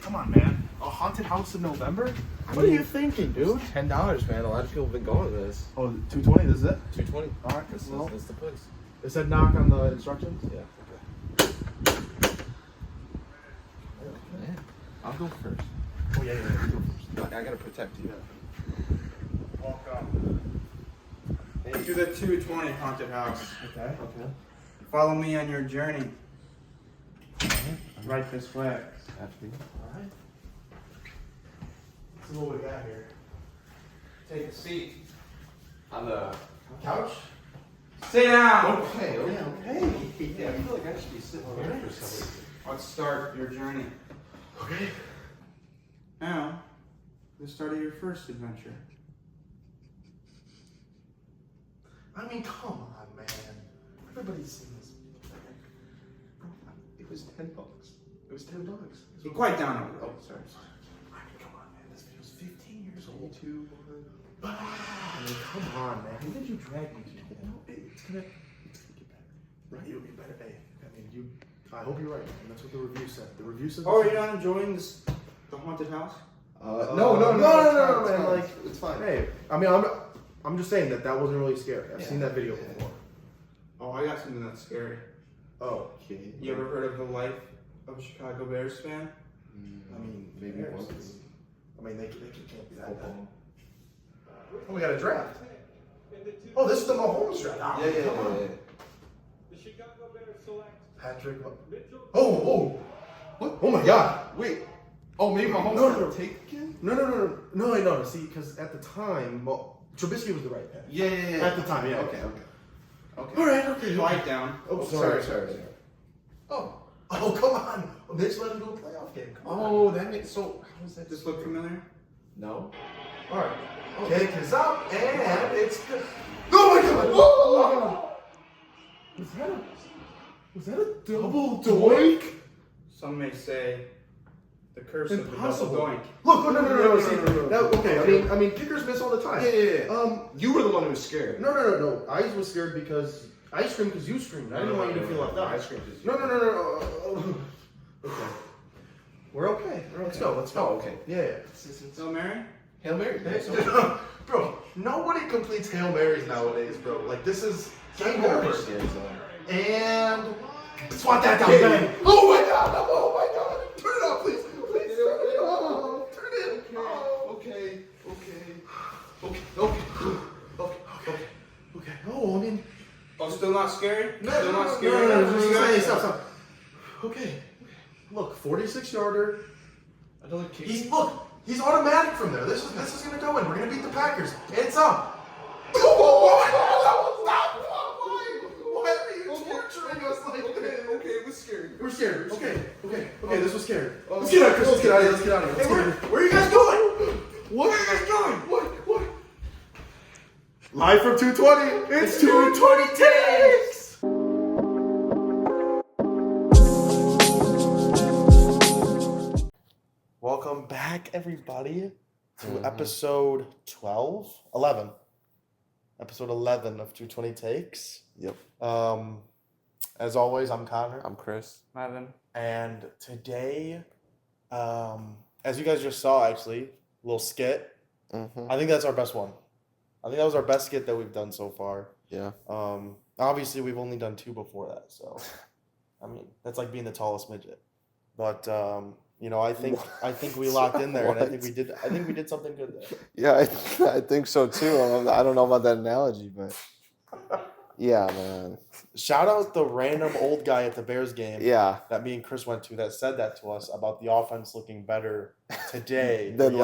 come on, man. A haunted house in November? What are you thinking, dude? $10, man. A lot of people have been going to this. Oh, 220, this is it? $220. All right, That's the place. It said knock on the instructions? Yeah. Okay. Man, I'll go first. Oh, yeah, you go first. I gotta protect you. Welcome. To the 220 haunted house. Okay. Follow me on your journey. Right this way. Absolutely. All right. This is what we got here. Take a seat. On the Couch? Sit down. Okay. Yeah, okay. Yeah, I feel like I should be sitting here for some reason. Let's start your journey. Okay. Now, the start of your first adventure. I mean, come on, man. Everybody's seen this. It was $10. It was $10. Be quiet down over there. Oh, sorry. I mean, come on, man. This video's 15 years old. 2, I mean, come on, man. Who did you drag me to? It's gonna get better. Right? It'll get better. Hey, I mean, I hope you're right. And that's what the review said. The review said. Oh, are you not enjoying the haunted house? No, man. It's Like, it's fine. hey, I mean, I'm just saying that wasn't really scary. I've seen that video before. Oh, I got something that's scary. Oh, Okay. You ever heard of the life of a Chicago Bears fan? I mean, maybe Bears. once. I mean, they can't be that bad. Oh, we got a draft. Oh, this is the Mahomes draft. Ah, Yeah. come on. The Chicago Bears select Patrick. Mitchell. Oh. What? Oh my God. Wait. Oh, maybe Mahomes No. take again? No. See, because at the time, Trubisky was the right pick. Yeah. At the time, yeah. Okay. All right. Okay. Quiet down. Oh, sorry. Oh, come on. They just let him go playoff game. Come on. Oh, that makes so. How is that? Does this look familiar? No. All right. Kick is up, and it's good. Oh my God! Oh! Was that a double doink? Some may say the curse of the double Impossible. doink. Look, no. See, no. that, okay. I mean, kickers miss all the time. Yeah. You were the one who was scared. No. I was scared because I screamed because you screamed. I didn't want you to feel left out. I screamed because you. No. Okay. We're okay. Let's go. Oh, okay. Yeah. Hail Mary? Hail Mary. Bro, nobody completes Hail Marys nowadays, bro. Like, this is game over. And swat that down, bang. Oh my God. Turn it off, please. Please turn it off. Turn it. Okay. Okay. Oh, I mean. Oh, still not scary? No, Still not scary? no. Stop. Okay. Look, 46-yarder. I don't like He's automatic from there. This is gonna go in. We're gonna beat the Packers. It's up. Why are you torturing us like this? Okay, it was scary. We're scared. Okay. This was scary. Let's get out, Chris. Let's get out of here. Hey, where are you guys going? What are you guys going? What? Live from 220. It's 220 Takes. Welcome back, everybody, to episode 11. Episode 11 of 220 Takes. Yep. As always, I'm Connor. I'm Chris. Ivan. And today, as you guys just saw, actually, a little skit. I think that's our best one. I think that was our best skit that we've done so far. Yeah. Obviously, we've only done 2 before that, so I mean, that's like being the tallest midget. But I think we locked in there, and I think we did something good there. Yeah, I think so too. I don't know about that analogy, but yeah, man. Shout out the random old guy at the Bears game. Yeah. That me and Chris went to that said that to us about the offense looking better today than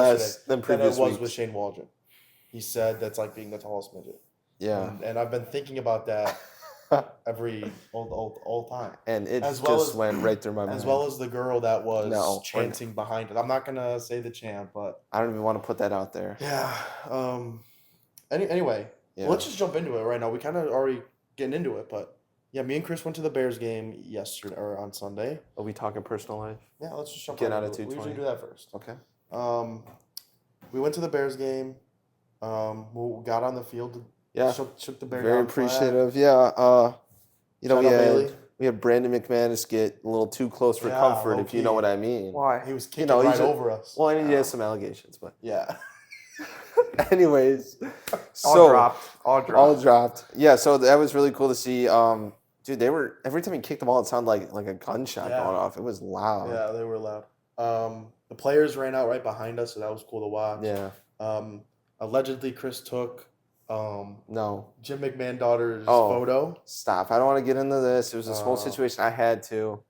than previous it was weeks. with Shane Waldron. He said that's like being the tallest midget. Yeah. And I've been thinking about that every all time. And it As well just as- went right through my mind. As well as the girl that was No, chanting behind it. I'm not gonna say the chant, but I don't even want to put that out there. yeah. Anyway, Yeah. let's just jump into it right now. We kind of already getting into it, but yeah, me and Chris went to the Bears game yesterday or on Sunday. Are we talking personal life? Yeah, let's just jump Get right out of into it. We usually 220. do that first. Okay. We went to the Bears game. We got on the field. Yeah. Shook the Bears. Very appreciative. Yeah. Shout We out had Bailey. we had Brandon McManus get a little too close for Yeah, comfort, if you know low-key. what I mean. Why? He was kicking know, right he's a- over us. Well, and he has some allegations, but Yeah. anyways. All dropped. All dropped. All dropped. Yeah, so that was really cool to see. Dude, they were every time he kicked the ball, it sounded like a gunshot Yeah. going off. It was loud. Yeah, they were loud. The players ran out right behind us, so that was cool to watch. Yeah. Allegedly, Chris took No. Jim McMahon daughter's Oh. photo. Stop. I don't want to get into this. It was this whole situation. I had to.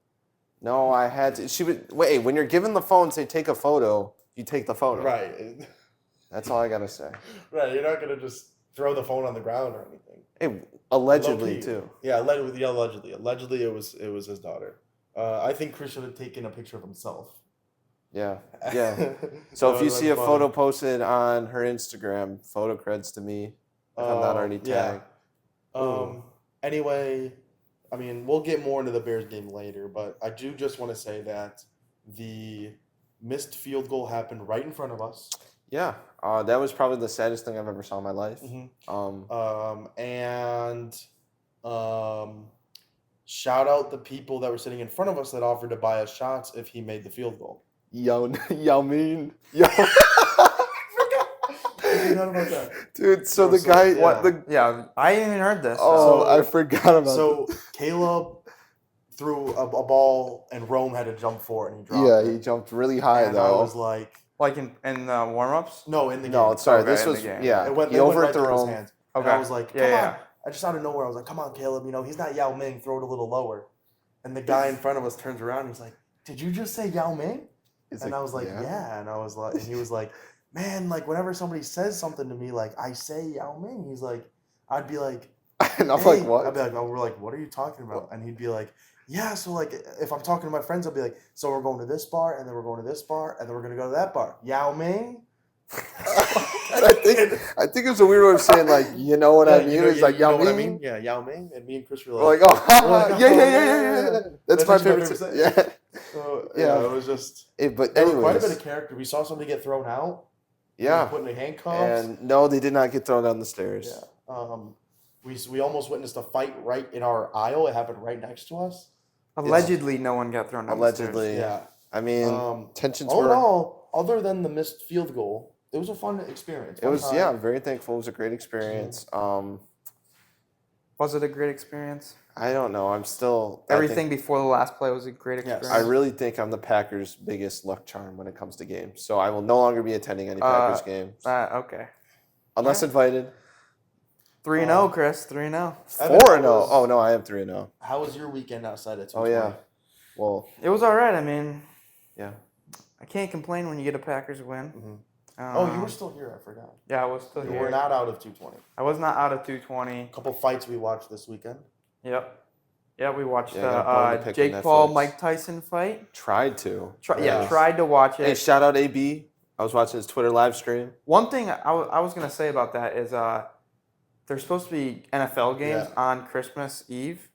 No, I had to. She would wait. When you're given the phone, say take a photo. You take the photo. Right. That's all I gotta say. Right. You're not gonna just throw the phone on the ground or anything. Hey, allegedly Low-key. too. Yeah, allegedly. Allegedly, it was his daughter. I think Chris should have taken a picture of himself. Yeah. Yeah. So if That you would've see a been photo funny. posted on her Instagram, photo creds to me. If I'm not already yeah. tagged. Anyway, I mean, we'll get more into the Bears game later, but I do just want to say that the missed field goal happened right in front of us. Yeah. That was probably the saddest thing I've ever saw in my life. Shout out the people that were sitting in front of us that offered to buy us shots if he made the field goal. Yo mean. Yo. I forgot about that. Dude, so the So, guy yeah. what the Yeah, I ain't even heard this. Oh, So- I forgot about So Caleb threw a ball and Rome had to jump for it and he dropped Yeah, it. he jumped really high And I though. was like, Like in warm-ups? no, in the game. No, sorry, Okay, this in the was game. yeah. It went, He it went overthrew right through his him. hands. Okay. And I was like, come Yeah, on. I just out of nowhere, I was like, come on, Caleb, he's not Yao Ming, throw it a little lower. And the guy in front of us turns around and he's like, did you just say Yao Ming? He's And I was like, yeah. And I was like, and he was like, man, like whenever somebody says something to me, like I say Yao Ming, he's like, I'd be like, And I'm hey. like, what? I'd be like, oh, we're like, what are you talking about? And he'd be like, yeah, so like if I'm talking to my friends, I'll be like, so we're going to this bar, and then we're going to this bar, and then we're gonna go to that bar. Yao Ming? I think it's a weird way of saying like, you know what I mean? It's like you know Yao what I Ming. mean? Yeah, Yao Ming. And me and Chris were We're like, like, oh, We're like, yeah. yeah. That's my That's what favorite. you Yeah. so, Yeah. it was just But there was quite a bit anyways, of character. We saw somebody get thrown out. yeah. Put in the handcuffs. And no, they did not get thrown down the stairs. Yeah. We almost witnessed a fight right in our aisle. It happened right next to us. Allegedly, no one got thrown down the stairs. Allegedly. Yeah. I mean, tensions All in were. all, other than the missed field goal, it was a fun experience. It was, Fun yeah, time. I'm very thankful. It was a great experience. Was it a great experience? I don't know. I Everything think- before the last play was a great Yes. experience. I really think I'm the Packers' biggest luck charm when it comes to games. So I will no longer be attending any Packers games. Okay. Unless invited. 3-0, Chris. 3-0. 4-0. Oh, no, I am 3-0. How was your weekend outside of 220? Oh, yeah. Well, It was all right. I mean, yeah. I can't complain when you get a Packers win. Mhm. Um, Oh, you were still here. I forgot. Yeah, I was still You here. were not out of 220. I was not out of 220. A couple fights we watched this weekend. Yep. Yeah, we watched Yeah, I got Bone to the pick Jake on Paul Netflix. Mike Tyson fight. Tried to. Yeah. Tried to watch it. Hey, shout out AB. I was watching his Twitter live stream. One thing I was gonna say about that is there's supposed to be NFL games on Christmas Eve,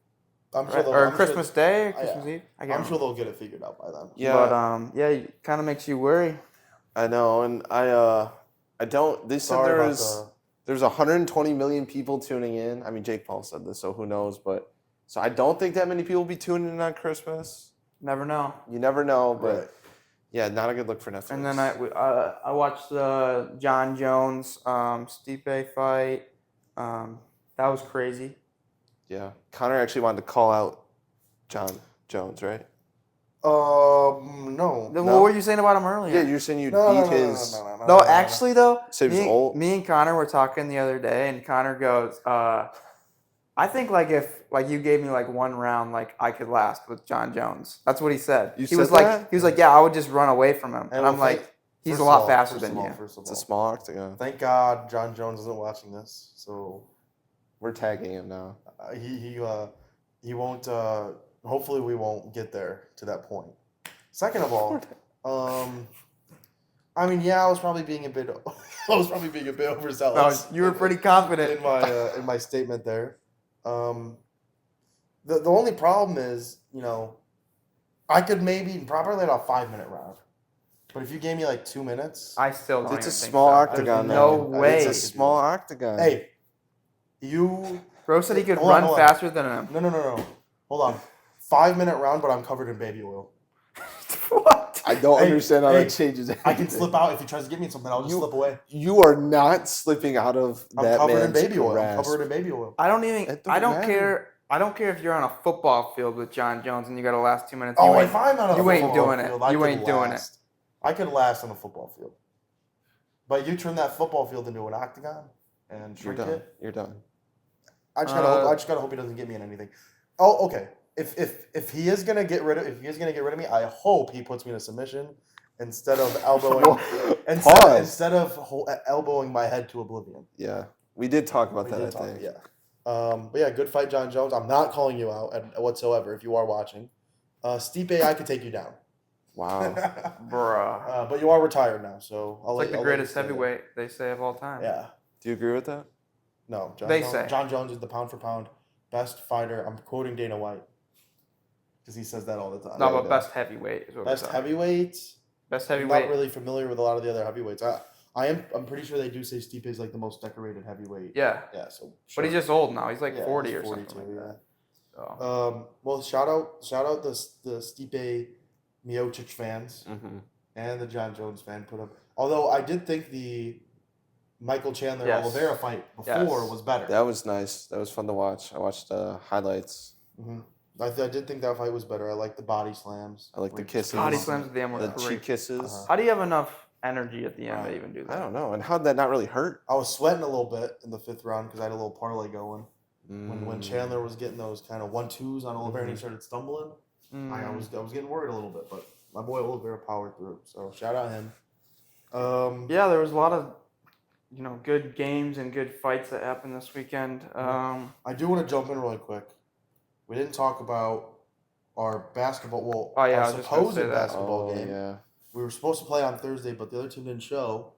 I'm right? Or Christmas Day, or Christmas Eve. I can't I'm sure remember. they'll get it figured out by then. Yeah. But yeah, it kind of makes you worry. I know. And I don't. They said Sorry there about was. There's 120 million people tuning in. I mean, Jake Paul said this, so who knows? But so I don't think that many people will be tuning in on Christmas. Never know. You never know, but Right. yeah, not a good look for Netflix. And then I watched the John Jones Stipe fight. That was crazy. yeah, Connor actually wanted to call out John Jones, right? No. What were you saying about him earlier? Yeah, you're saying you No, beat no, no, his. No, actually though, So he was old? me and Connor were talking the other day, and Connor goes, "I think like if like you gave me like one round, like I could last with John Jones." That's what he said. You he was said like, that? he was like, "Yeah, I would just run away from him," and well, I'm like, thank- "He's first a of lot all- faster first than of all- you." First of It's a all, small octagon. thank God John Jones isn't watching this, so We're tagging him now. he won't. Hopefully, we won't get there to that point. Second of all, I mean, yeah, I was probably being a bit overzealous. No, you were pretty confident. in my statement there. The only problem is, I could maybe probably let a 5-minute round, but if you gave me like 2 minutes, I still don't It's a even think small so. octagon. There's No man. way. It's a small octagon. hey, you Bro said he could Hold on, run hold on. faster than him. no, hold on. 5-minute round, but I'm covered in baby oil. What? I don't Hey, understand how hey, that changes anything. I can slip out if he tries to get me in something. I'll just slip away. You are not slipping out of I'm that covered in man's baby oil. I'm grasp. covered in baby oil. I don't It don't matter. care. I don't care if you're on a football field with John Jones and you got to last 2 minutes. Oh, you ain't, if I'm on a you ain't football doing it. field, I You could ain't doing it. last. I could last on a football field. But you turn that football field into an octagon and You're shrink done. it. You're done. I just gotta hope he doesn't get me in anything. Oh, okay. If he is gonna get rid of me, I hope he puts me in a submission instead of elbowing instead of elbowing my head to oblivion. Yeah, we did talk about We that. did I talk, think. yeah. But yeah, good fight, John Jones. I'm not calling you out whatsoever if you are watching. Stipe, I could take you down. Wow. Bruh. But you are retired now, so I'll It's like the I'll let greatest you stay there. heavyweight they say of all time. Yeah. Do you agree with that? No, They say. John Jones is the pound for pound best fighter. I'm quoting Dana White because he says that all the time. No, Yeah, but he best heavyweight is what Best we're talking. heavyweight. Best I'm heavyweight. not really familiar with a lot of the other heavyweights. I'm pretty sure they do say Stipe is like the most decorated heavyweight. Yeah. Yeah. So. But Sure. he's just old now. He's like Yeah, 40 he's or 42, something like yeah. that. So. Well, shout out the Stipe Miocic fans Mm-hmm. and the John Jones fan put up. Although I did think the Michael Chandler Yes. Oliveira fight before Yes. was better. That was nice. That was fun to watch. I watched the highlights. Mm-hmm. I did think that fight was better. I like the body slams. I like the Which- kisses. Body slams at the end were The great. cheek kisses. Uh-huh. How do you have enough energy at the end Right. to even do that? I don't know. And how'd that not really hurt? I was sweating a little bit in the 5th round because I had a little parlay going. When Mm. Chandler was getting those kind of 1-2s on Oliveira and he started stumbling, Mm. I was getting worried a little bit, but my boy Oliveira powered through. So shout out him. Yeah, there was a lot of, good games and good fights that happened this weekend. I do want to jump in really quick. We didn't talk about our basketball. Well, Oh, yeah, I our was just gonna supposed say that. basketball Oh, game. yeah. We were supposed to play on Thursday, but the other team didn't show,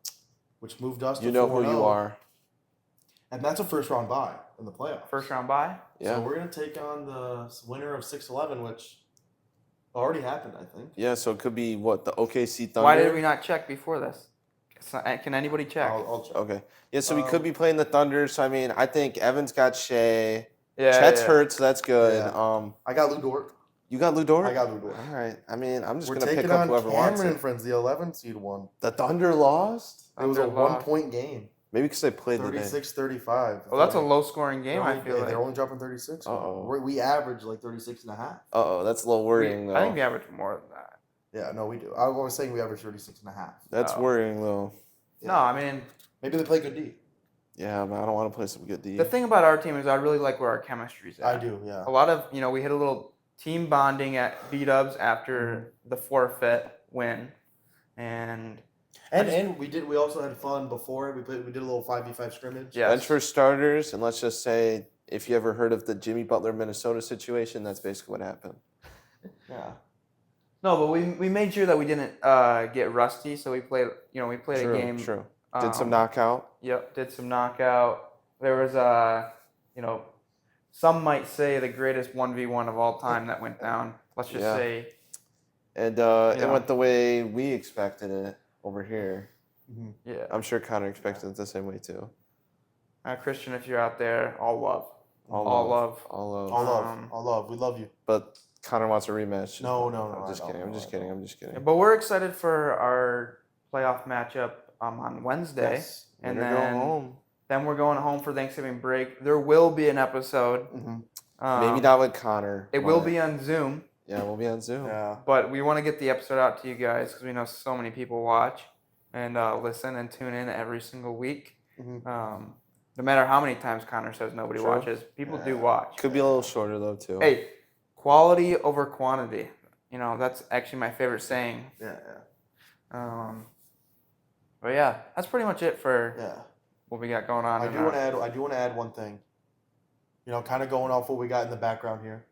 which moved us to You know who 4-0. you are. And that's a first round bye in the playoffs. First round bye. Yeah. So we're going to take on the winner of 6-11, which already happened, I think. Yeah, so it could be what, the OKC Thunder? Why did we not check before this? Can anybody check? I'll check. Okay. Yeah, so we could be playing the Thunder. So I mean, I think Evan's got Shea. Yeah. Chet's yeah. hurt, so that's good. Yeah. I got Lou Dort. You got Lou Dort? I got Lou Dort. All right. I mean, I'm just We're gonna taking pick up on whoever wants Cameron it. and friends. The 11 seed won. The Thunder lost? It was a Thunder lost. 1-point game. Maybe because they played the day. 36-35. Well, that's a low scoring game. I They're feel only- like. They're only dropping 36. Uh-oh. We average like 36.5. Uh-oh, that's a little worrying though. I think we average more than that. Yeah, no, we do. I was saying we average 36.5. That's Oh. worrying though. No, I mean Maybe they play good D. Yeah, but I don't want to play some good D. the thing about our team is I really like where our chemistry's at. I do, yeah. A lot of we hit a little team bonding at B-Dubs after the forfeit win, and And we also had fun before it. We did a little 5v5 scrimmage. yeah, Bench for starters, and let's just say, if you ever heard of the Jimmy Butler Minnesota situation, that's basically what happened. Yeah. no, but we made sure that we didn't get rusty, so we played True, a game. true. Did some um, knockout. Yep, did some knockout. There was some might say the greatest 1v1 of all time that went down. Let's just Yeah. say, And Yeah. it went the way we expected it over here. yeah. I'm sure Connor expected it the same way too. Christian, if you're out there, all love. All All love. love. All love. All love. Um, All love. We love you. But Connor wants a rematch. No, I I'm just kidding. don't. I'm just kidding. I'm just kidding. But we're excited for our playoff matchup on Wednesday. Yes. And Winner then, go home. then we're going home for Thanksgiving break. There will be an episode. Maybe not with Connor. It will but- be on Zoom, Yeah, we'll be on Zoom. Yeah. but we want to get the episode out to you guys because we know so many people watch and listen and tune in every single week. No matter how many times Connor says nobody True. watches, people do Yeah. watch. Could be a little shorter though too. Hey, quality over quantity. That's actually my favorite saying. Yeah. But yeah, that's pretty much it for Yeah. what we got going on. I in do our- want to add one thing. Kind of going off what we got in the background here.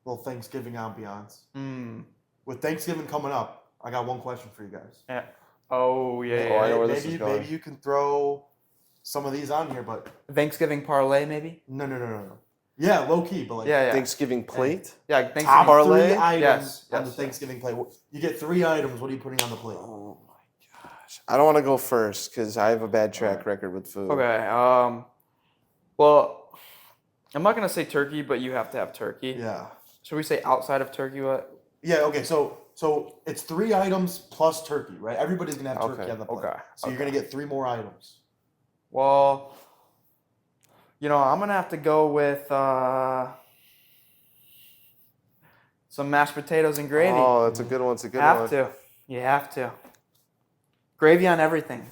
Little Thanksgiving ambiance. Mm. With Thanksgiving coming up, I got one question for you guys. Yeah. Oh yeah. Oh, I know where this is maybe going. maybe you can throw some of these on here, but Thanksgiving parlay maybe. no. Yeah, low key, but like Yeah. Thanksgiving plate. Yeah. top Thanksgiving parlay? 3 items Yes, on the yes. Thanksgiving plate. You get 3 items. What are you putting on the plate? Oh my gosh. I don't want to go first because I have a bad track record with food. Okay. Well, I'm not gonna say turkey, but you have to have turkey. Yeah. Should we say outside of turkey? What? Yeah. Okay. So it's 3 items plus turkey, right? Everybody's gonna have turkey Okay, on the plate. okay, So you're gonna get 3 more items. Well, I'm gonna have to go with some mashed potatoes and gravy. Oh, that's a good one. It's a good have one. to. You have to. Gravy on everything.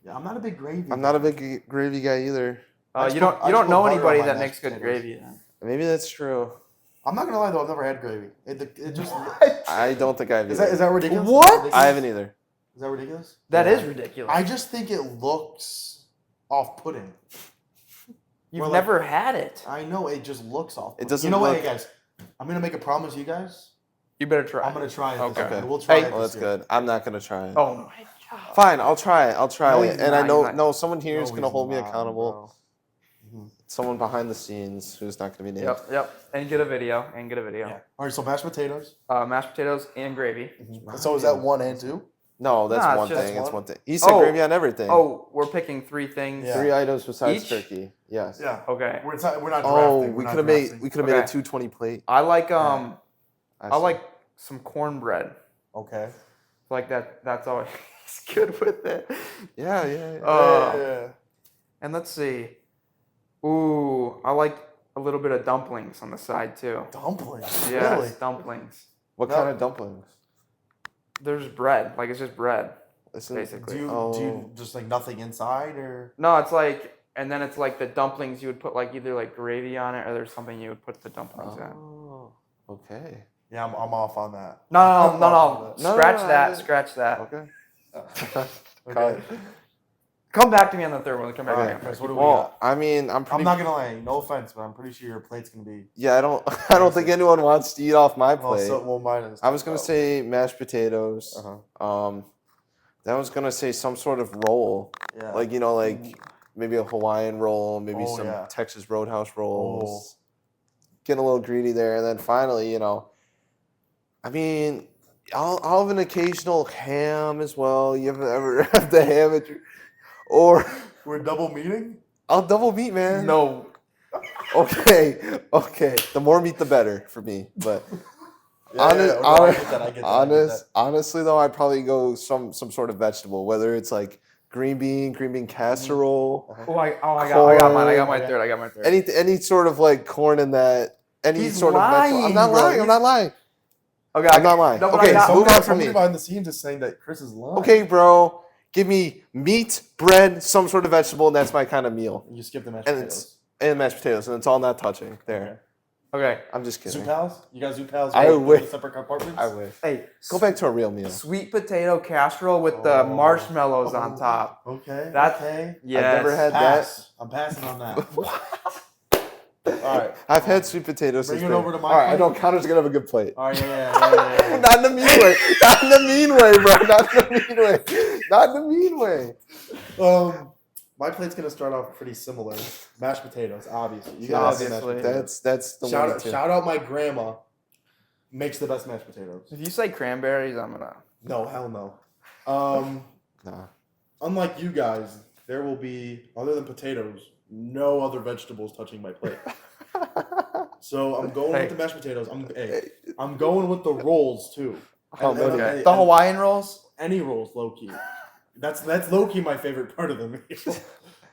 Yeah, I'm not a big gravy. I'm not a big gravy guy either. I You just don't put- I you just don't put know butter on anybody my that mashed makes good potatoes. gravy. Then. Maybe that's true. I'm not gonna lie though, I've never had gravy. It just I don't think I've is either. that ridiculous? What? Is that ridiculous? I haven't either. Is that ridiculous? That Yeah. is ridiculous. I just think it looks off-putting. You've Or like- never had it. I know it just looks off. It doesn't You know what, look- hey guys? I'm gonna make a promise, to you guys. You better try. I'm gonna try it. This Okay. year. We'll try Hey. it. Oh, this that's year. good. I'm not gonna try it. Oh my god. Fine, I'll try it. I'll try No, it. he's And not. I know, He's not. someone here is No, gonna he's hold me not, accountable. bro. Someone behind the scenes who's not gonna be named. Yep. And get a video. Yeah. All right. So mashed potatoes. Mashed potatoes and gravy. So is that 1 and 2? No, that's Nah, it's one just thing. It's one. one thing. He said Oh. gravy on everything. Oh, we're picking 3 things. Yeah. 3 items besides Each? turkey. Yes. Yeah. Okay. We're not drafting. Oh, We're we not could have made drafting. a Okay. 220 plate. I like I I see. like some cornbread. Okay. Like that's always good with it. Yeah, yeah. Yeah. Yeah. And let's see. Ooh, I like a little bit of dumplings on the side too. Dumplings. Yes, Really? dumplings. What No. kind of dumplings? There's bread. Like it's just bread. Listen, Basically. Do you Oh. just like nothing inside or? No, it's like, and then it's like the dumplings. You would put like either like gravy on it, or there's something you would put the dumplings in. Oh, okay. Yeah, I'm off on that. No. No, no, Scratch no, that. I- Scratch that. Okay. Okay. Come back to me on the third one. Come back All to right, me. Chris, what do we Well, got? I mean, I'm pretty. I'm not gonna lie. No offense, but I'm pretty sure your plate's gonna be. Yeah, I don't think anyone wants to eat off my Well, plate. mine is. I was gonna say mashed potatoes. Uh-huh. Then I was gonna say some sort of roll, Yeah. like maybe a Hawaiian roll, maybe Oh, some yeah. Texas Roadhouse rolls. Get a little greedy there, and then finally, I mean, I'll have an occasional ham as well. You ever have the ham at your, or We're double meeting. I'll double meat, man. No. Okay. The more meat, the better for me. But Yeah, no, I get that. I get that. honestly though, I'd probably go some sort of vegetable, whether it's like green bean casserole, I got mine. I got my Corn. third. I got my third. any sort of like corn in that, any He's sort of vegetable. I'm lying, not bro. lying. I'm not lying. Okay, I'm not lying. No, but Okay, I got, so move on from Somebody me. behind the scenes is saying that Chris is lying. Okay, bro. Give me meat, bread, some sort of vegetable, and that's my kind of meal. You skip the mashed And potatoes. and mashed potatoes, and it's all not touching. There. Okay. I'm just kidding. Zoo pals? You got zoo pals? I with wish- the separate compartments? I wish. Hey, Go back to a real meal. sweet potato casserole with the Oh. marshmallows on top. Okay. That's- okay. Yes. I've never had Pass. I'm passing on that. All right. I've had sweet potatoes. Bring since it then. over to my All right, I plate. know Connor's gonna have a good plate. All right. Yeah. Not in the mean way. Not in the mean way, bro. Not in the mean way. Not in the mean way. My plate's gonna start off pretty similar. Mashed potatoes, obviously. You Yes, gotta have mashed obviously. potatoes. That's the Shout one out, too. shout out my grandma. Makes the best mashed potatoes. If you say cranberries, I'm gonna. No, hell no. Nah. Unlike you guys, there will be, other than potatoes, no other vegetables touching my plate. So I'm going with the mashed potatoes. I'm going with the rolls too. How And- many? and- The Hawaiian rolls. Any rolls, low key. That's low key my favorite part of the meal.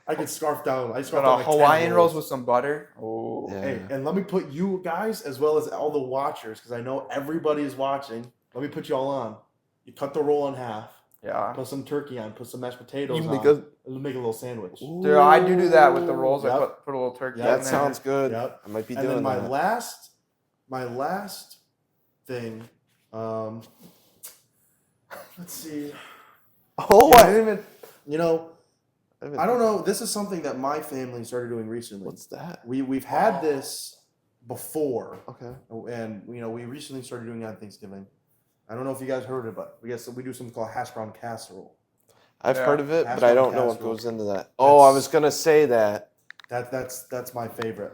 I could scarf down. I scarf But down like 10 Hawaiian rolls with some butter. Oh. Yeah. Hey, and let me put you guys as well as all the watchers, because I know everybody is watching. Let me put you all on. You cut the roll in half. Yeah. Put some turkey on. Put some mashed potatoes You on. make a- and make a little sandwich. Dude, I do that with the rolls. I Yep. put a little turkey Yep. in That there. sounds good. Yep. I might be And doing then my that. last thing. Let's see. Oh, I didn't even. You know, I don't know. This is something that my family started doing recently. What's that? We've had this before, Okay. and we recently started doing it on Thanksgiving. I don't know if you guys heard it, but we do something called hash brown casserole. I've Yeah. heard of it, Hash but I brown don't know what casserole. goes into that. Oh, I was gonna say that. That's my favorite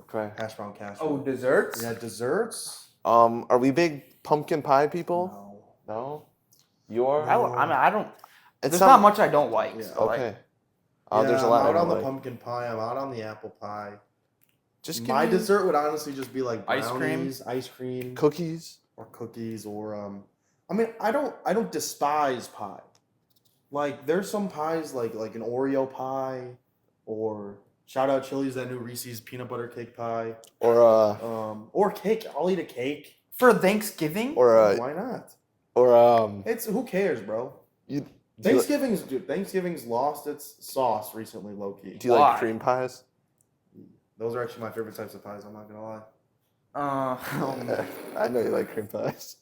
Okay. hash brown casserole. Oh, desserts. Yeah, desserts. Are we big pumpkin pie people? No. No. You are. I don't. It's There's not much I don't like. Yeah. so, like, Okay. Oh, there's a I'm lot. out I on don't the like. pumpkin pie. I'm out on the apple pie. Just give My me dessert would honestly just be like Ice cream? brownies, ice cream, cookies. or cookies, or I mean, I don't despise pie. Like there's some pies like an Oreo pie, or shout out Chili's that new Reese's peanut butter cake pie. Or cake. I'll eat a cake. For Thanksgiving? Why not? or It's who cares, bro. you Thanksgiving's lost its sauce recently, low key. do you Why? like cream pies? Those are actually my favorite types of pies. I'm not gonna lie. I know you like cream pies.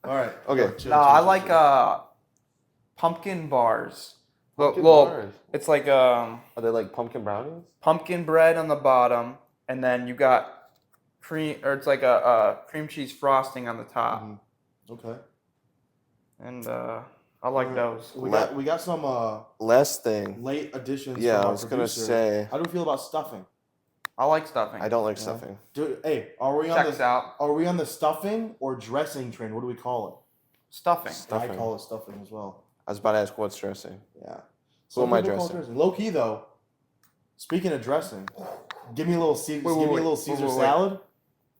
All right. Okay. Go, chill, No, chill, I chill, like chill. pumpkin bars. Pumpkin Well, bars. it's like Are they like pumpkin brownies? pumpkin bread on the bottom, and then you got cream, or it's like a cream cheese frosting on the top. Mhm. Okay. And I like those. We got some Last thing. late additions. Yeah, from I our was gonna producer. say How do you feel about stuffing? I like stuffing. I don't like Yeah. stuffing. Hey, are we on Checks the out. are we on the stuffing or dressing train? What do we call it? Stuffing. Stuffing. I call it stuffing as well. I was about to ask what's dressing. Yeah. Who am I people call it dressing? Low key though. Speaking of dressing, give me a little Caesar. Wait, give me a little wait, Caesar wait. salad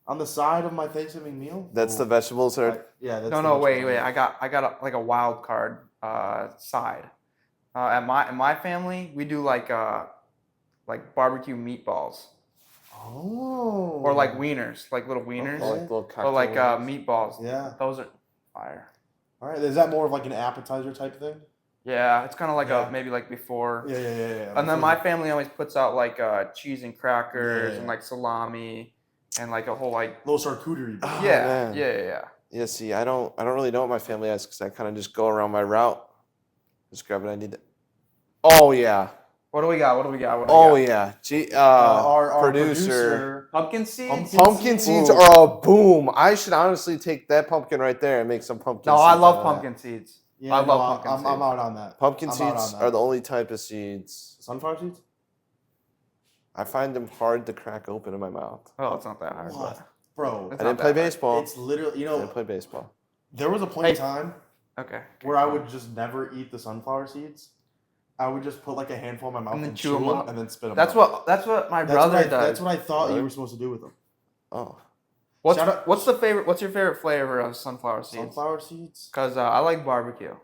on the side of my Thanksgiving meal. That's the vegetables that are. Yeah. That's No, the wait. vegetables. I got like a wild card side. In my family, we do like barbecue meatballs Oh. or like wieners, like little wieners, Okay. like little or cocktail like ones. meatballs. Yeah. Those are fire. All right. Is that more of like an appetizer type thing? Yeah, it's kind of like Yeah. maybe like before. Yeah. And then my family always puts out like cheese and crackers Yeah. and like salami and like a whole like little charcuterie. Oh, yeah, man. yeah. Yeah, see, I don't really know what my family has because I kind of just go around my route, just grab what I need. Oh yeah, What do we got? oh yeah. Our producer. Pumpkin seeds. Pumpkin seeds Ooh. are a boom. I should honestly take that pumpkin right there and make some pumpkin. No, seeds I out love of that. pumpkin seeds. Yeah, I no, love pumpkin I'm seeds. out on that. Pumpkin I'm out seeds on that. are the only type of seeds. Sunflower seeds? I find them hard to crack open in my mouth. Oh, it's not that hard. What? Bro, It's I not didn't play that hard. baseball. it's literally, I didn't play baseball. there was a point in Hey. time Okay. where I would just never eat the sunflower seeds. I would just put like a handful in my mouth And and, then chew chew 'em them up. and then spit them That's out. what my That's brother what I, does. That's what I thought you Really? were supposed to do with them. Oh, Shout out- What's your favorite flavor of sunflower seeds? Sunflower seeds? Because I like barbecue.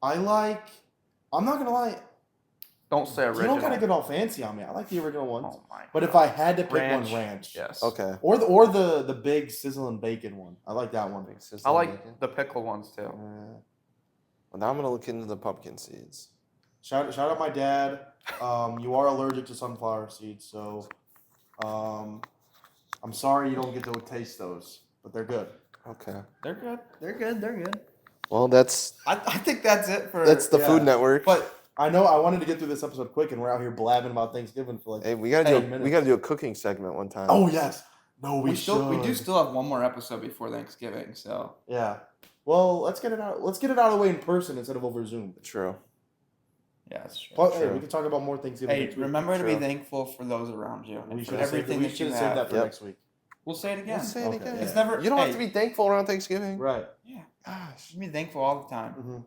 I'm not going to lie, Don't say you original. don't got to get all fancy on me. I like the original ones. Oh my. But if I had to pick Ranch. one, ranch. Yes. okay. Or the big sizzling bacon one. I like that one. I like the pickle ones too. Well, now I'm gonna look into the pumpkin seeds. Shout out my dad. You are allergic to sunflower seeds, so I'm sorry you don't get to taste those, but they're good. Okay. They're good. They're good. Well, that's I think that's it for. the yeah. Food Network. But I know I wanted to get through this episode quick, and we're out here blabbing about Thanksgiving for like. Hey, we gotta 10 minutes. do a cooking segment one time. Oh yes. No, we we should. still have one more episode before Thanksgiving, so. Yeah. Well, let's get it out. Let's get it out of the way in person instead of over Zoom. True. Yeah, that's true. But hey, True. we can talk about more Thanksgiving. Hey, next week. remember to be True. thankful for those around you and We for should have everything we that should you have saved that have. for Yep. next week. We'll say it again. Let's say it Okay. again. It's never. You don't have hey, to be thankful around Thanksgiving. Right. Yeah, Gosh. be thankful all the time. Mm-hmm.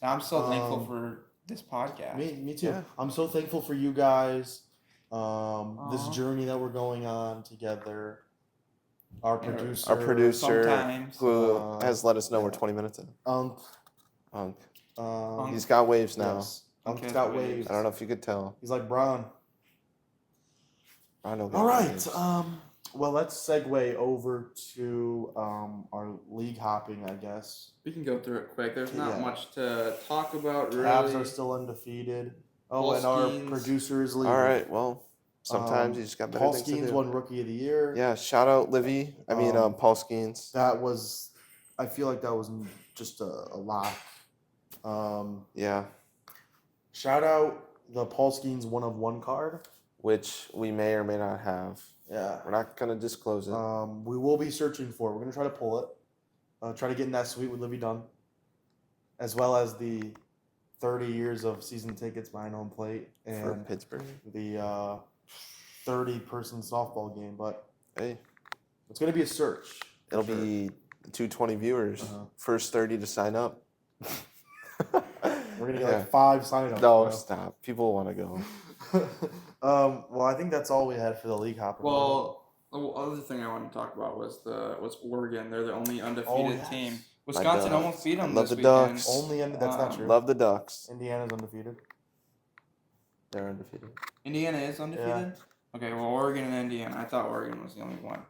I'm so thankful Um, for this podcast. Me too. Yeah. I'm so thankful for you guys. This Aw. journey that we're going on together. Our Yeah, producer. Our producer, Sometimes. who Uh, has let us know we're yeah. 20 minutes in. Unk. He's got waves now. Yes. Okay. Unk's got waves. I don't know if you could tell. He's like Braun. I know. All right. Well, let's segue over to our league hopping, I guess. We can go through it quick. There's not Yeah. much to talk about, really. Cavs are still undefeated. Oh, and our Polskins. producer is leaving. All right. Well, sometimes you just got better Paul things to Skeens do. won Rookie of the Year. Yeah. Shout out Livy. Paul Skeens. That was, I feel like that was just a lock. Yeah. Shout out the Paul Skeens 1-of-1 card. Which we may or may not have. Yeah. We're not gonna disclose it. We will be searching for it. We're gonna try to pull it. Try to get in that suite with Livy Dunn, as well as the 30 years of season tickets behind home plate for and Pittsburgh. the 30-person softball game. But Hey, it's gonna be a search. for it'll sure. be 220 viewers. Uh-huh. First 30 to sign up. We're gonna get like 5 signups. No, bro. stop. People want to go. Well, I think that's all we had for the league hopper. Well, the other thing I wanted to talk about was Oregon. They're the only undefeated yes. team. My Wisconsin Ducks. almost beat them Love this the weekend. Ducks. that's not true. Love the Ducks. Indiana's undefeated. They're undefeated. Indiana is undefeated? Okay, well, Oregon and Indiana. I thought Oregon was the only one.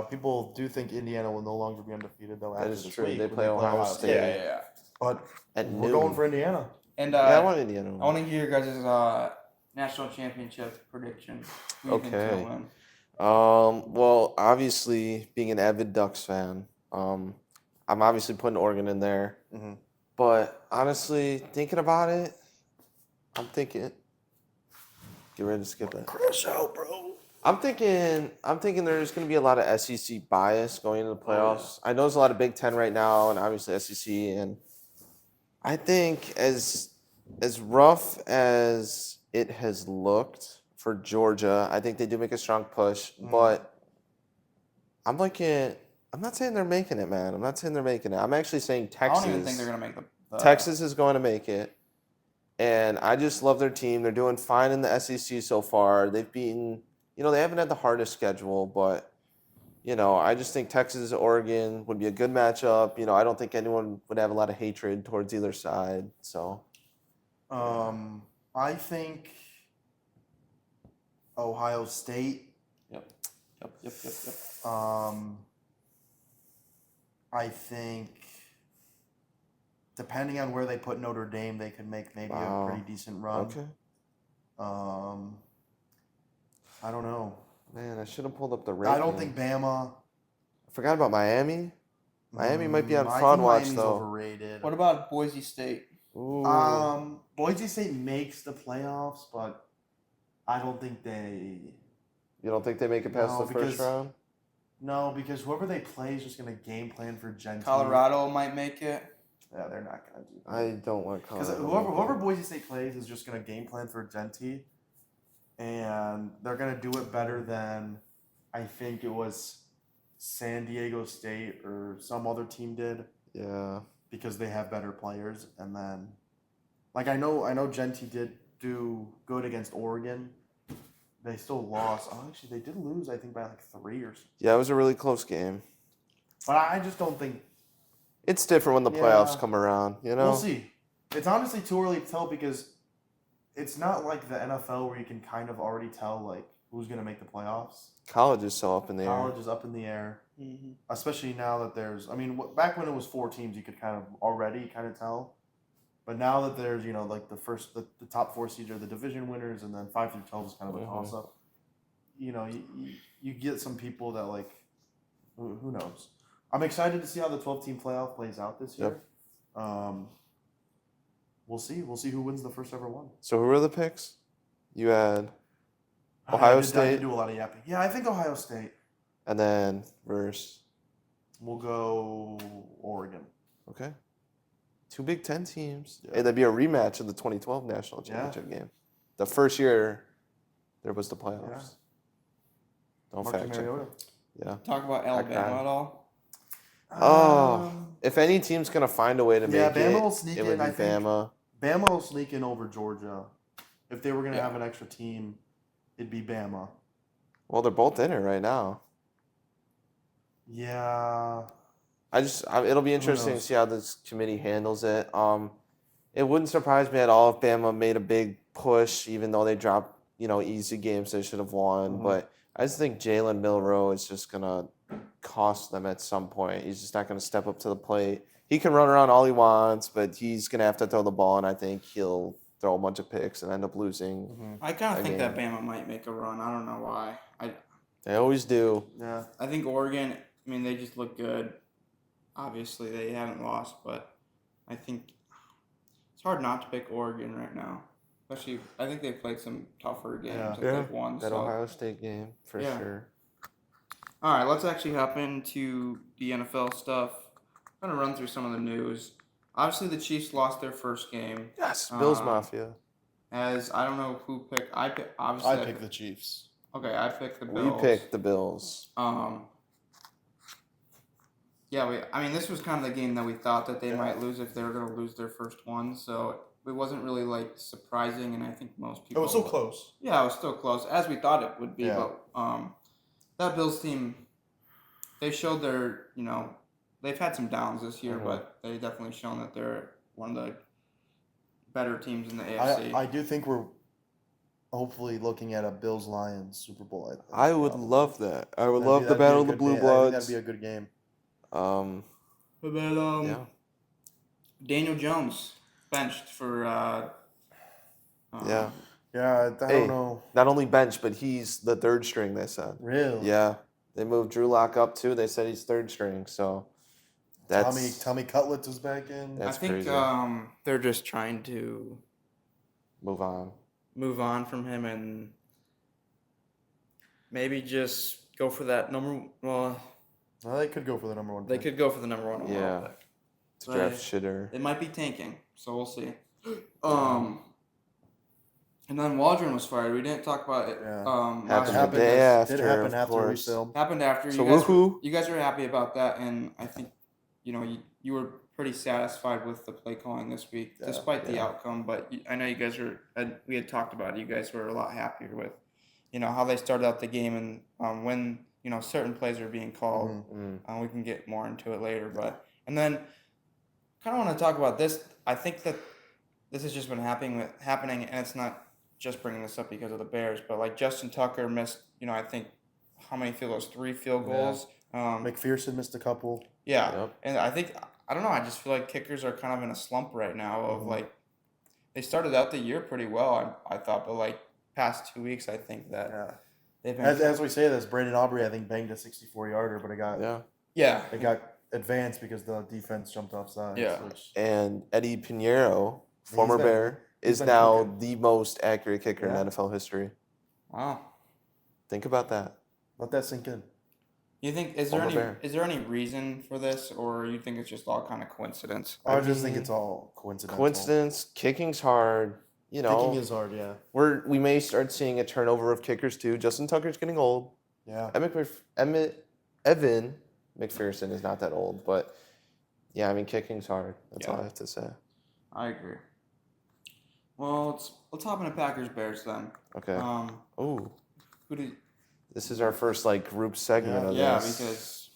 People do think Indiana will no longer be undefeated though. That after is this true. week They when play Ohio State. Yeah. But At we're noon. going for Indiana. And Yeah, I want Indiana. I want to hear your guys' national championship prediction. Who do you think's Okay. gonna win? Well, obviously, being an avid Ducks fan, I'm obviously putting Oregon in there. Mhm. But honestly, thinking about it, I'm thinking. Get ready to skip it. Crash out, bro. I'm thinking there's going to be a lot of SEC bias going into the playoffs. I know there's a lot of Big Ten right now, and obviously SEC, and I think as rough as it has looked for Georgia, I think they do make a strong push, but I'm not saying they're making it, man. I'm not saying they're making it. I'm actually saying Texas. I don't even think they're gonna make the Texas is going to make it. And I just love their team. They're doing fine in the SEC so far. They've beaten, they haven't had the hardest schedule, but, I just think Texas, Oregon would be a good matchup. I don't think anyone would have a lot of hatred towards either side. So, I think Ohio State. Yep. I think depending on where they put Notre Dame, they could make maybe a pretty decent run. okay. I don't know. Man, I should have pulled up the rankings. I don't think Bama. I forgot about Miami. Miami might be on I fraud think watch, Miami's though. overrated. What about Boise State? Ooh. Boise State makes the playoffs, but I don't think they. You don't think they make it past No, the first because- round? No, because whoever they play is just gonna game plan for Genty. Colorado might make it. Yeah, they're not gonna do that. I don't want Because Colorado. whoever Boise State plays is just gonna game plan for Genty, and they're gonna do it better than I think it was San Diego State or some other team did, Yeah. because they have better players. And then, like I know Genty did do good against Oregon. They still lost. Oh, actually, they did lose. I think by like 3 or something. Yeah, it was a really close game. But I just don't think. It's different when the Yeah. playoffs come around, We'll see. It's honestly too early to tell because it's not like the NFL where you can kind of already tell like who's gonna make the playoffs. College is so up in the air. College is up in the air, Mm-hmm. especially now that there's. I mean, back when it was 4 teams, you could kind of already kind of tell. But now that there's, like the top 4 seeds are the division winners, and then 5 through 12 is kind of a toss up. You get some people that like, who knows. I'm excited to see how the 12-team playoff plays out this year. We'll see. We'll see who wins the first ever one. So who were the picks? You had I Ohio did State, do a lot of yapping. Yeah, I think Ohio State. and then versus. We'll go Oregon. Okay. 2 Big Ten teams. Yeah. Hey, that'd be a rematch of the 2012 national championship game. The first year there was the playoffs. Yeah. Don't Marcus fact check. Mariota. Yeah. Talk about Alabama at all? Oh, if any team's gonna find a way to Yeah, make Bama it, will sneak it would in, be I think. Bama. Bama will sneak in over Georgia. If they were going to Yeah. have an extra team, it'd be Bama. Well, they're both in it right now. Yeah. It'll be interesting to knows? see how this committee handles it. It wouldn't surprise me at all if Bama made a big push, even though they dropped, easy games they should have won. Mhm. But I just think Jalen Milroe is just gonna cost them at some point. He's just not gonna step up to the plate. He can run around all he wants, but he's gonna have to throw the ball, and I think he'll throw a bunch of picks and end up losing. I kind I of think that mean- Bama might make a run. I don't know why. They always do. Yeah. I think Oregon, they just look good. Obviously, they haven't lost, but I think it's hard not to pick Oregon right now. Especially, I think they've played some tougher games Yeah. that Yeah, they've won. That So. Ohio State game for Yeah. sure. All right, let's actually hop into the NFL stuff. I'm going to run through some of the news. Obviously, the Chiefs lost their first game. Yes, Bills Um, Mafia. As I don't know who picked. Obviously, I pick the Chiefs. Okay, I picked the We Bills. picked the Bills. Yeah, this was kind of the game that we thought that they Yeah. might lose if they were going to lose their first one. So it wasn't really like surprising, and I think most It people. was so close. Yeah, it was still close, as we thought it would be. Yeah. But that Bills team, they showed their, they've had some downs this year, but they definitely shown that they're one of the better teams in the AFC. I do think we're hopefully looking at a Bills-Lions Super Bowl. I think, I would probably. love that. I would That'd love be- the that'd be a Battle of the good Blue game. I think Bloods. that'd be a good game. But then Yeah. Daniel Jones benched for. Yeah. Yeah, I Hey. don't know. Not only bench, but he's the third string, they said. Really? Yeah. They moved Drew Lock up too. They said he's third string. So that's Tommy Cutlets is back in. That's I think crazy. they're just trying to move on. move on from him and maybe just go for that number. Well, Well, they could go for the number one. they pick. could go for the number one overall Yeah. pick. To draft But shitter. it might be tanking, so we'll see. And then Waldron was fired. We didn't talk about it. Yeah. Happened last the week. day after, Did happen of after we course. filmed. Happened after. So you guys woohoo. you guys were happy about that, and I think you were pretty satisfied with the play calling this week, Yeah, despite the yeah. outcome. But I know you guys were. We had talked about it. You guys were a lot happier with, how they started out the game and when certain plays are being called. Mhm. We can get more into it later, and then kind of want to talk about this. I think that this has just been happening, and it's not just bringing this up because of the Bears, but like Justin Tucker missed, I think how many field goals? 3 field Yeah. goals. McPherson missed a couple. Yeah, Yep. and I think I don't know. I just feel like kickers are kind of in a slump right now. Of like, they started out the year pretty well, I thought, but like past 2 weeks, I think that Yeah. they've been. As we say this, Brandon Aubrey I think banged a 64-yarder, but Yeah. it got advanced because the defense jumped off sides. Yeah. Which, And Eddie Pinheiro, former been- Bear, he's is been now cooking. the most accurate kicker Yeah. in NFL history. Wow. Think about that. let that sink in. You think is Former there Bear. any reason for this, or you think it's just all kind of coincidence? I just think mean, it's all coincidental. Coincidence, kicking's hard. Kicking is hard, yeah. We may start seeing a turnover of kickers too. Justin Tucker's getting old. Yeah. Evan McPherson is not that old, but yeah, I mean kicking's hard. That's all I have to say. I agree. Well, let's hop into Packers Bears then. Okay. Who do? This is our first group segment of Yeah, this. because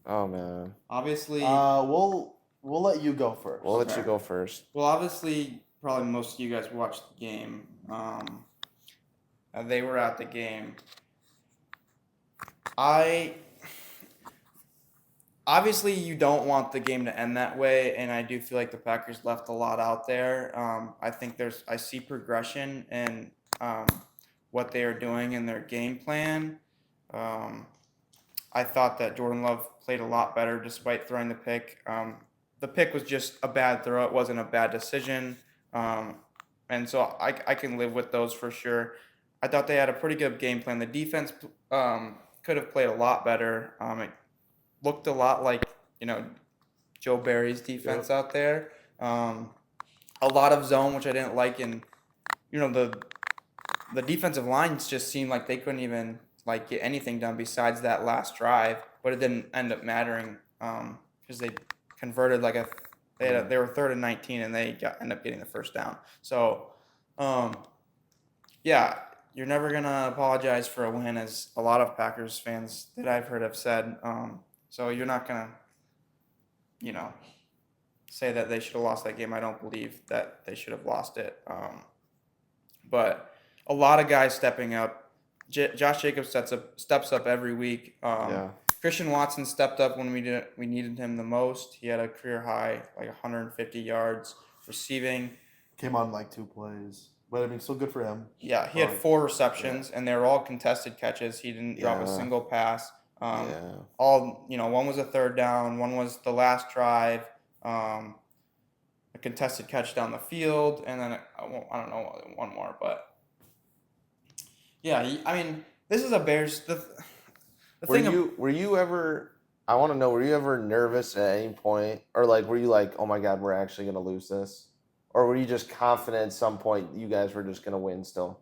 Oh man. obviously, We'll let you go first. We'll let Okay. you go first. obviously, probably most of you guys watched the game. They were at the game. Obviously, you don't want the game to end that way, and I do feel like the Packers left a lot out there. I think I see progression in what they are doing in their game plan. I thought that Jordan Love played a lot better despite throwing the pick. The pick was just a bad throw. It wasn't a bad decision. And so I can live with those for sure. I thought they had a pretty good game plan. The defense could have played a lot better. It looked a lot like, Joe Barry's defense out there. A lot of zone, which I didn't like. And, the defensive lines just seemed like they couldn't even get anything done besides that last drive. But it didn't end up mattering because they converted they were 3rd and 19 and they ended up getting the first down. So, yeah, you're never going to apologize for a win, as a lot of Packers fans that I've heard have said. So you're not going to, say that they should have lost that game. I don't believe that they should have lost it. But a lot of guys stepping up. Josh Jacobs steps up every week. Yeah. Christian Watson stepped up when we needed him the most. He had a career high, 150 yards receiving. Came on 2 plays. But I mean, still good for him. Yeah, he had 4 receptions, and they were all contested catches. He didn't drop a Yeah. single pass. Yeah. All one was a 3rd down, one was the last drive, a contested catch down the field, and then I don't know, one more, but yeah, I mean, this is a Bears. The thing Were you ever? I want to know. Were you ever nervous at any point, or were you like, oh my god, we're actually gonna lose this, or were you just confident at some point you guys were just gonna win still?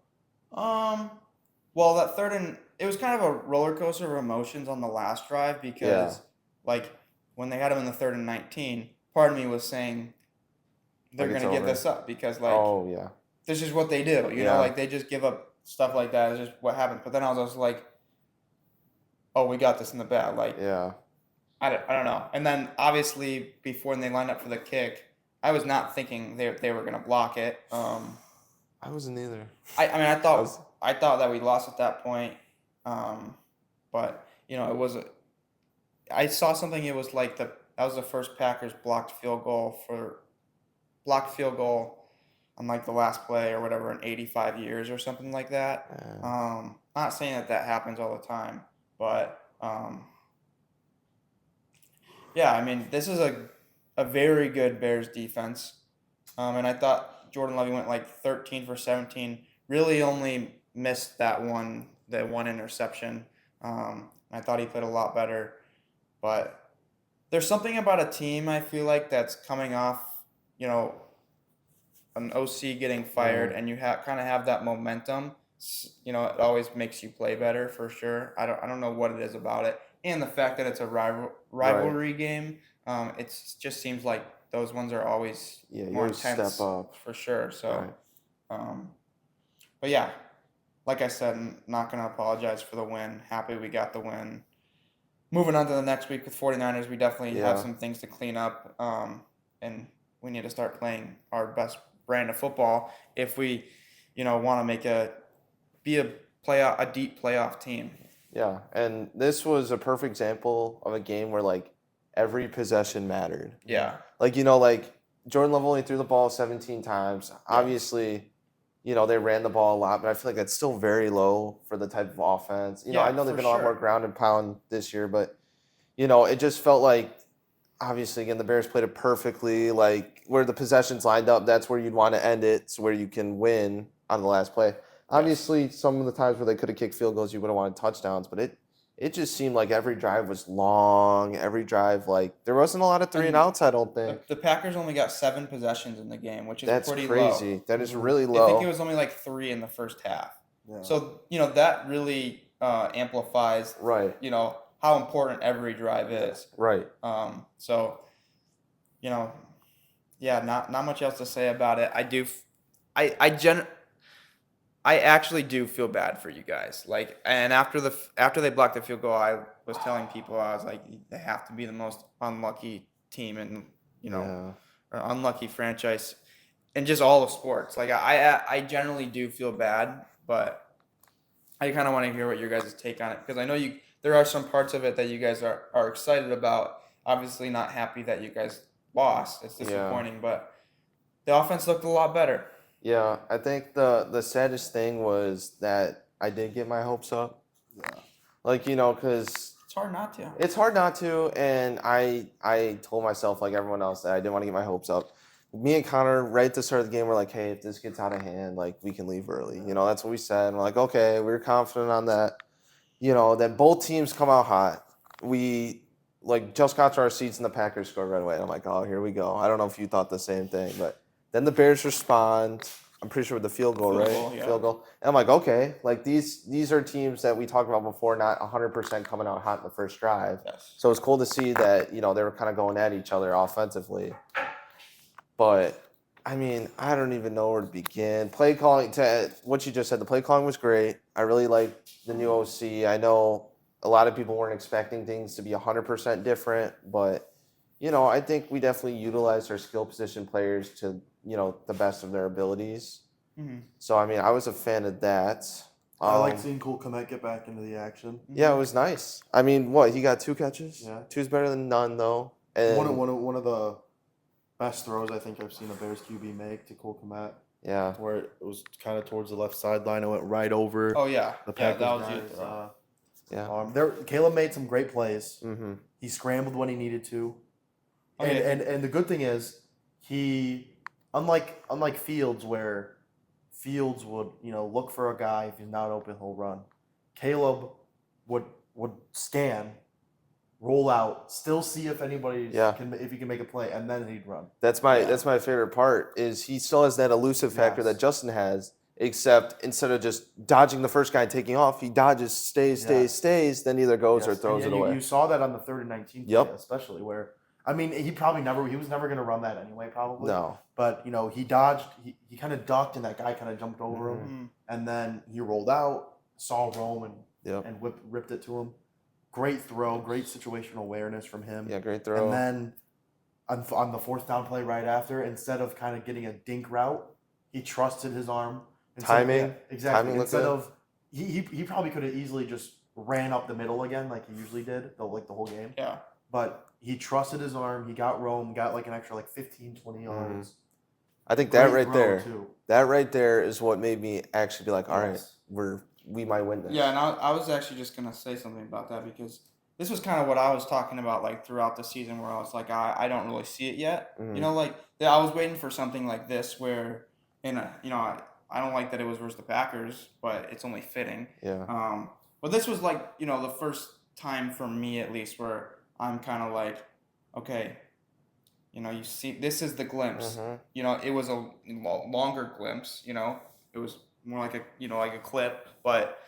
Well, that it was kind of a roller coaster of emotions on the last drive because, when they had him in the 3rd and 19, part of me was saying, they're Like it's gonna give over. this up because like Oh yeah. this is what they do. You know, Yeah. like they just give up stuff like that. It's just what happens. But then I was just like, oh, we got this in the bag. Like Yeah. I don't know. And then obviously before they lined up for the kick, I was not thinking they were gonna block it. I wasn't either. I mean I was- thought that we lost at that point. But you know it was. I saw something. It was like that was the first Packers blocked field goal on like the last play or whatever in 85 years or something like that. Yeah. Not saying that happens all the time, but yeah, I mean this is a very good Bears defense, and I thought Jordan Levy went like 13 for 17. Really only missed that one interception. I thought he played a lot better, but there's something about a team I feel like that's coming off, you know, an OC getting fired, and you kind of have that momentum. You know, it always makes you play better for sure. I don't know what it is about it, and the fact that it's a rivalry game. It just seems like those ones are always Yeah, you more always intense step up. for sure. So, Right. but yeah, like I said, I'm not gonna apologize for the win. Happy we got the win. Moving on to the next week with 49ers, we definitely have Yeah. some things to clean up, and we need to start playing our best brand of football if we, you know, want to be a deep playoff team. Yeah, and this was a perfect example of a game where like every possession mattered. Yeah, Like, you know, like Jordan Love only threw the ball 17 times. Obviously, you know, they ran the ball a lot, but I feel like that's still very low for the type of offense. You know, Yeah, I know they've for been a lot more sure. ground and pound this year, but, you know, it just felt like, obviously, again, the Bears played it perfectly. Like, where the possessions lined up, that's where you'd want to end it. It's where you can win on the last play. Obviously, some of the times where they could have kicked field goals, you would have wanted touchdowns, but it just seemed like every drive was long. Every drive, like, there wasn't a lot of three and outs, I don't think. The Packers only got 7 possessions in the game, which is That's pretty crazy. low. That is really I low. think it was only like 3 in the first half. Yeah. So, you know, that really amplifies, Right, you know, how important every drive is. right. So, you know, yeah, not much else to say about it. I actually do feel bad for you guys. Like, and after they blocked the field goal, I was telling people, I was like, they have to be the most unlucky team in, you know, or unlucky franchise in just all of sports. Like, I generally do feel bad, but I kind of want to hear what your guys' take on it, because I know there are some parts of it that you guys are excited about. Obviously, not happy that you guys lost. It's disappointing, but the offense looked a lot better. Yeah, I think the saddest thing was that I did get my hopes up. Yeah. Like, you know, because It's hard not to. it's hard not to, and I told myself, like everyone else, that I didn't want to get my hopes up. Me and Connor, right at the start of the game, were like, hey, if this gets out of hand, like, we can leave early. You know, that's what we said. And we're like, okay, we were confident on that. You know, then both teams come out hot. We, like, just got to our seats and the Packers scored right away. I'm like, oh, here we go. I don't know if you thought the same thing, but then the Bears respond. I'm pretty sure with the field goal, right? Yeah. Field goal. And I'm like, okay, like these are teams that we talked about before, not 100% coming out hot in the first drive. Yes. So it's cool to see that, you know, they were kind of going at each other offensively. But, I mean, I don't even know where to begin. Play calling, to what you just said, the play calling was great. I really like the new OC. I know a lot of people weren't expecting things to be 100% different, but, you know, I think we definitely utilized our skill position players to, you know, the best of their abilities. Mm-hmm. So, I mean, I was a fan of that. I like seeing Cole Kmet get back into the action. Yeah, it was nice. I mean, what, he got 2 catches? Yeah. 2's better than none, though. And One of the best throws I think I've seen a Bears QB make to Cole Kmet, yeah. where it was kind of towards the left sideline. It went right over Oh yeah. the Yeah, Packers that was guys. it. Yeah. Caleb made some great plays. Mm-hmm. He scrambled when he needed to. Oh, And, yeah. and the good thing is he unlike Fields, where Fields would, you know, look for a guy, if he's not open, he'll run. Caleb would scan, roll out, still see if if he can make a play, and then he'd run. That's my favorite part is he still has that elusive factor Yes. that Justin has, except instead of just dodging the first guy and taking off, he dodges, stays, then either goes or Yes, throws and it away. You saw that on the 3rd and 19 play, Yep. especially where I mean, he was never going to run that anyway, probably. No. But, he dodged, he kind of ducked, and that guy kind of jumped over him. Mm. And then he rolled out, saw Rome, Yep. and ripped it to him. Great throw, great situational awareness from him. Yeah, great throw. And then on the fourth down play right after, instead of kind of getting a dink route, he trusted his arm. Timing. Exactly. Timing looked Instead good. of he probably could have easily just ran up the middle again like he usually did, the whole game. Yeah. But he trusted his arm. He got Rome, got like an extra 15, 20 yards. I think that Great right throw, there, too. that right there is what made me actually be like, all right, Yes. we might win this. Yeah, and I was actually just gonna say something about that because this was kind of what I was talking about like throughout the season, where I was like, I don't really see it yet. Mhm. You know, like I was waiting for something like this where, I don't like that it was versus the Packers, but it's only fitting. Yeah. But this was like the first time for me at least where I'm kind of like, okay, you see, this is the glimpse. Mhm. It was a longer glimpse. It was more like a clip, but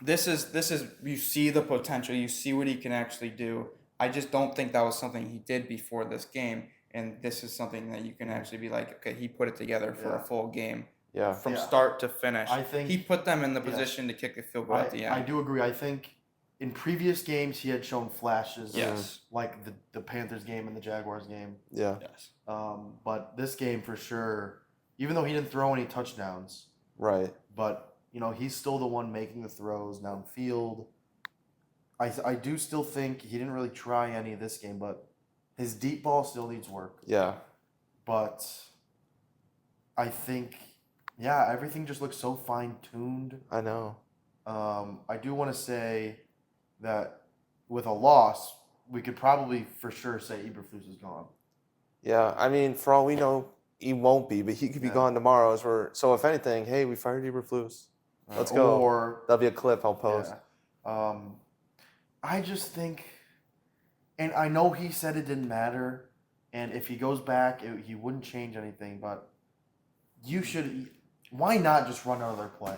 this is you see the potential, you see what he can actually do. I just don't think that was something he did before this game, and this is something that you can actually be like, okay, he put it together for a full game. Yeah. From Yeah. start to finish. I think he put them in the yes. position to kick the field goal at the end. I do agree. I think in previous games he had shown flashes. Yes. Like the Panthers game and the Jaguars game. Yeah. Yes. But this game for sure, even though he didn't throw any touchdowns, Right. but he's still the one making the throws downfield. I do still think he didn't really try any of this game, but his deep ball still needs work. Yeah. But I think, everything just looks so fine-tuned. I know. I do want to say that with a loss, we could probably for sure say Eberflus is gone. Yeah. I mean, for all we know, he won't be, but he could be Yeah. gone tomorrow. So if anything, hey, we fired Eberflus. Let's go. Or That'll be a clip I'll post. yeah. I just think, and I know he said it didn't matter, and if he goes back, he wouldn't change anything. But you should. Why not just run another play?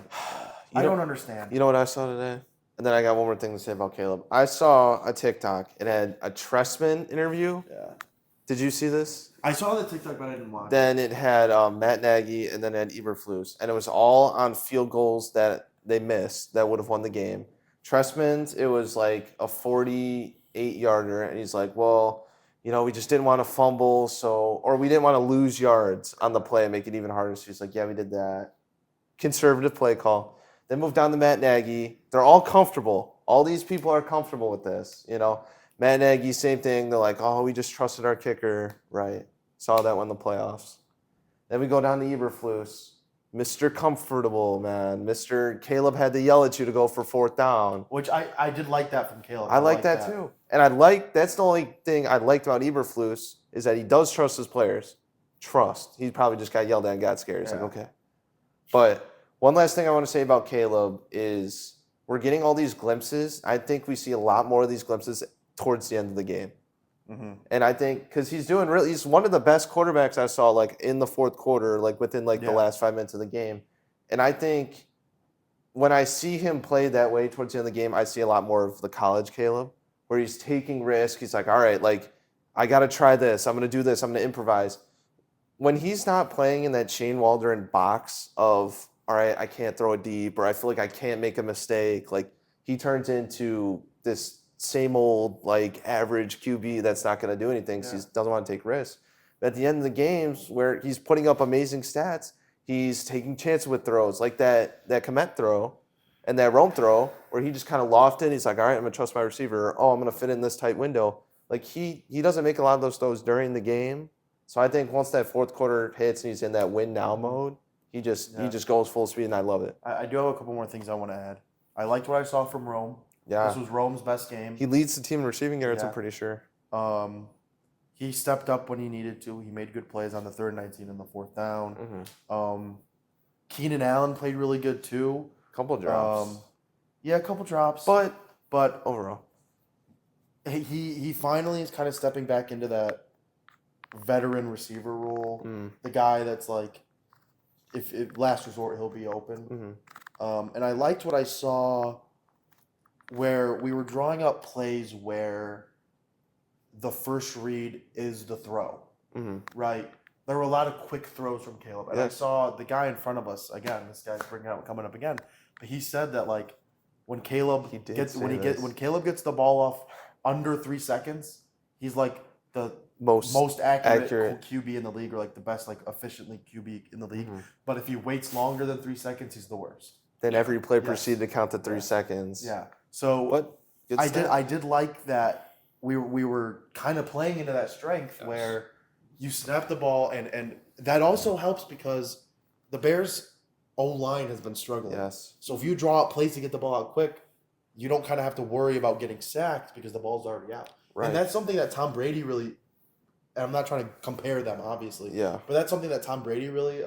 I don't understand. You know what I saw today? And then I got one more thing to say about Caleb. I saw a TikTok. It had a Tressman interview. Yeah. Did you see this? I saw the TikTok, but I didn't watch. Then it had Matt Nagy, and then it had Eberflus, and it was all on field goals that they missed that would have won the game. Tressman's, it was like a 48-yarder, and he's like, well, we just didn't want to fumble, or we didn't want to lose yards on the play and make it even harder. So he's like, yeah, we did that. Conservative play call. Then move down to Matt Nagy. They're all comfortable. All these people are comfortable with this. Matt Nagy, same thing. They're like, oh, we just trusted our kicker. Right. Saw that one in the playoffs. Then we go down to Eberflus. Mr. Comfortable, man. Mr. Caleb had to yell at you to go for fourth down. Which I did like that from Caleb. I like that too. And that's the only thing I liked about Eberflus is that he does trust his players. Trust. He probably just got yelled at and got scared. He's like, okay. But one last thing I want to say about Caleb is we're getting all these glimpses. I think we see a lot more of these glimpses towards the end of the game. Mm-hmm. And I think because he's one of the best quarterbacks I saw in the fourth quarter, within the last 5 minutes of the game. And I think when I see him play that way towards the end of the game, I see a lot more of the college Caleb where he's taking risks. He's like, all right, I got to try this. I'm going to do this. I'm going to improvise. When he's not playing in that Shane Waldron box of, all right, I can't throw it deep, or I feel like I can't make a mistake, he turns into this same old average QB that's not going to do anything because he doesn't want to take risks. But at the end of the games where he's putting up amazing stats, he's taking chances with throws like that Komet throw and that Rome throw where he just kind of lofted. He's like, all right, I'm going to trust my receiver. Oh, I'm going to fit in this tight window. He doesn't make a lot of those throws during the game. So I think once that fourth quarter hits and he's in that win now mode, he just goes full speed, and I love it. I do have a couple more things I want to add. I liked what I saw from Rome. Yeah. This was Rome's best game. He leads the team in receiving yards, Yeah. I'm pretty sure. He stepped up when he needed to. He made good plays on the 3rd and 19 and the 4th down. Mm-hmm. Keenan Allen played really good too. Couple drops. A couple drops. But overall, he finally is kind of stepping back into that veteran receiver role. The guy that's if last resort he'll be open. Mm-hmm. And I liked what I saw where we were drawing up plays where the first read is the throw, Mm-hmm. right? There were a lot of quick throws from Caleb, and I Yes. saw the guy in front of us again. This guy's coming up again, but he said that like when Caleb He did gets say when this. Caleb gets the ball off under 3 seconds, he's like the Most accurate QB in the league, or like the best like efficiently QB in the league. Mhm. But if he waits longer than 3 seconds, he's the worst. Then every play Yes. proceeded to count to 3 Yes. seconds. Yeah. So But good stat. I did like that we were kind of playing into that strength Yes. where you snap the ball and that also helps because the Bears O-line has been struggling. Yes. So if you draw up plays to get the ball out quick, you don't kind of have to worry about getting sacked because the ball's already out. Right. And that's something that Tom Brady really, and I'm not trying to compare them obviously, Yeah. but that's something that Tom Brady really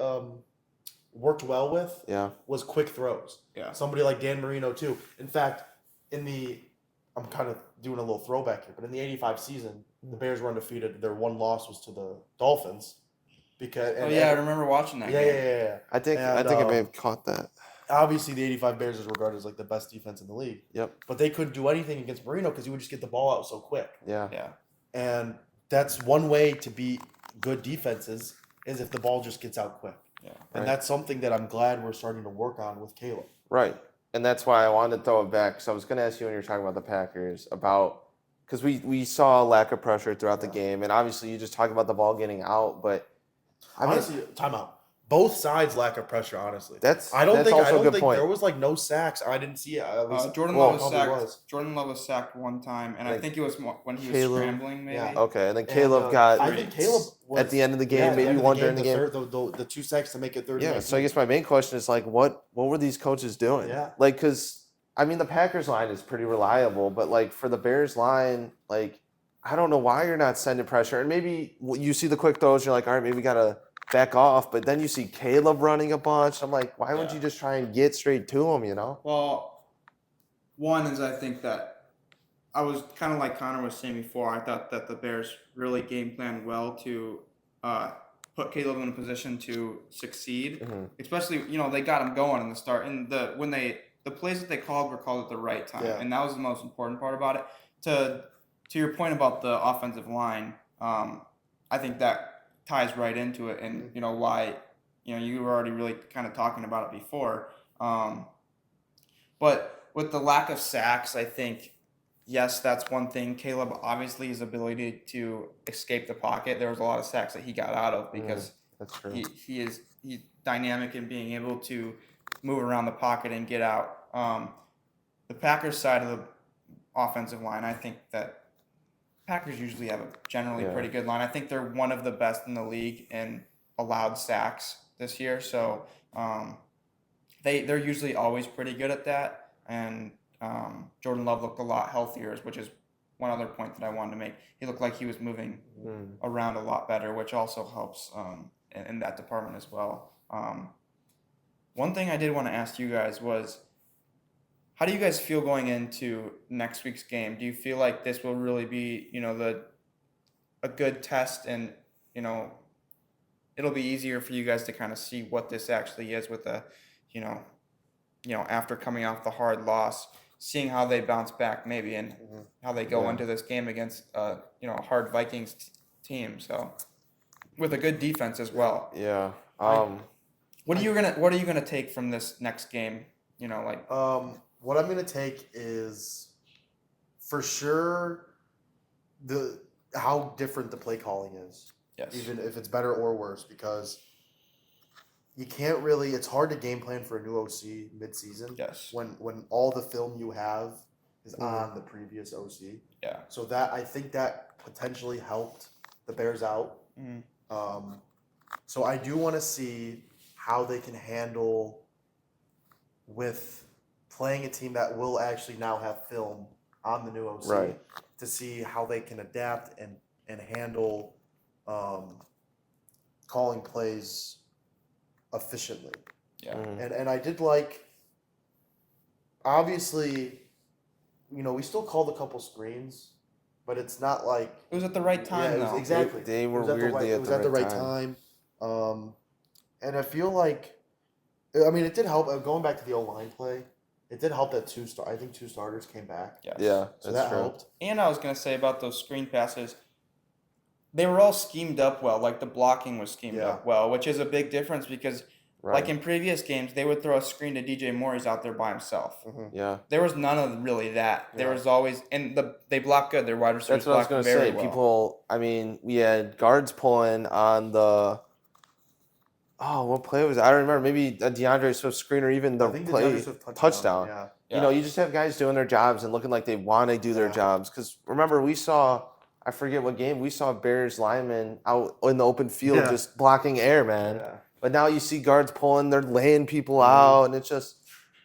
worked well with Yeah. was quick throws. Yeah. Somebody like Dan Marino too. In fact, I'm kind of doing a little throwback here, but in the '85 season, the Bears were undefeated. Their one loss was to the Dolphins, because I remember watching that yeah, game. yeah. I think I And, may have caught that. Obviously, the '85 Bears is regarded as like the best defense in the league. Yep. But they couldn't do anything against Marino because he would just get the ball out so quick. Yeah. Yeah. And that's one way to beat good defenses is if the ball just gets out quick. Yeah. And Right. that's something that I'm glad we're starting to work on with Caleb. Right. And that's why I wanted to throw it back. So I was going to ask you when you were talking about the Packers about because we saw a lack of pressure throughout the game, and obviously you just talk about the ball getting out, but I mean, Honestly, timeout. Both sides lack of pressure. Honestly, that's I don't think also a good point. there was like no sacks. I didn't see it. At least, Jordan well, Love was probably sacked. was. Jordan Love was sacked one time, and I Like, think it was when he was Caleb- scrambling, maybe. Yeah. Okay, and then And, Caleb got I think Caleb was, at the end of the game, yeah, at the maybe end of one during the game. the 2 sacks to make it 30. Yeah, so I guess my main question is like, what were these coaches doing? Yeah. Like, because I mean, the Packers line is pretty reliable, but like for the Bears line, like I don't know why you're not sending pressure. And maybe you see the quick throws, you're like, all right, maybe we gotta back off. But then you see Caleb running a bunch. I'm like, why wouldn't Yeah. you just try and get straight to him? You know? Well, one is I think that I was kind of like Connor was saying before. I thought that the Bears really game planned well to put Caleb in a position to succeed. Mhm. Especially, they got him going in the start, and the plays that they called were called at the right time, Yeah. and that was the most important part about it. To your point about the offensive line, I think that ties right into it, and why you were already really kind of talking about it before. But with the lack of sacks, I think yes, that's one thing. Caleb obviously his ability to escape the pocket. There was a lot of sacks that he got out of because That's true. he's dynamic in being able to move around the pocket and get out. The Packers side of the offensive line, I think that Packers usually have a generally Yeah. pretty good line. I think they're one of the best in the league in allowed sacks this year. So they're usually always pretty good at that. And Jordan Love looked a lot healthier, which is one other point that I wanted to make. He looked like he was moving around a lot better, which also helps in that department as well. One thing I did want to ask you guys was, how do you guys feel going into next week's game? Do you feel like this will really be, a good test, and it'll be easier for you guys to kind of see what this actually is with the, after coming off the hard loss, seeing how they bounce back maybe, and how they go Yeah. into this game against a hard Vikings team. So with a good defense as well. Yeah. What are you gonna take from this next game? What I'm gonna take is for sure how different the play calling is, Yes. even if it's better or worse, because you can't really. It's hard to game plan for a new OC mid-season. Yes. When all the film you have is on the previous OC. Yeah. So I think that potentially helped the Bears out. Mhm. So I do want to see how they can handle with playing a team that will actually now have film on the new OC, Right. to see how they can adapt and handle calling plays efficiently. Yeah. And I did like, obviously, we still called a couple screens, but it's not like It was at the right time, yeah, it was though. exactly. They were It was at the weirdly it was at the right time. And I feel like, I mean, it did help. Going back to the O-line play, it did help that I think 2 starters came back. Yes. Yeah, So that's that true. helped. And I was gonna say about those screen passes, they were all schemed up well. Like the blocking was schemed Yeah. up well, which is a big difference because, Right. like in previous games, they would throw a screen to DJ Moore. He's out there by himself. Yeah. There was none of really that. There Yeah. was always they block good. Their wide receivers That's what I was block gonna very say. well. People. I mean, we had guards pulling on the. Oh, what play was it? I don't remember. Maybe a DeAndre Swift screen or even the I think the play DeAndre Swift touchdown. Yeah. You know, you just have guys doing their jobs and looking like they want to do their Yeah. jobs. Because remember, we saw, I forget what game, we saw Bears linemen out in the open field Yeah. just blocking air, man. Yeah. But now you see guards pulling, they're laying people out, and it's just,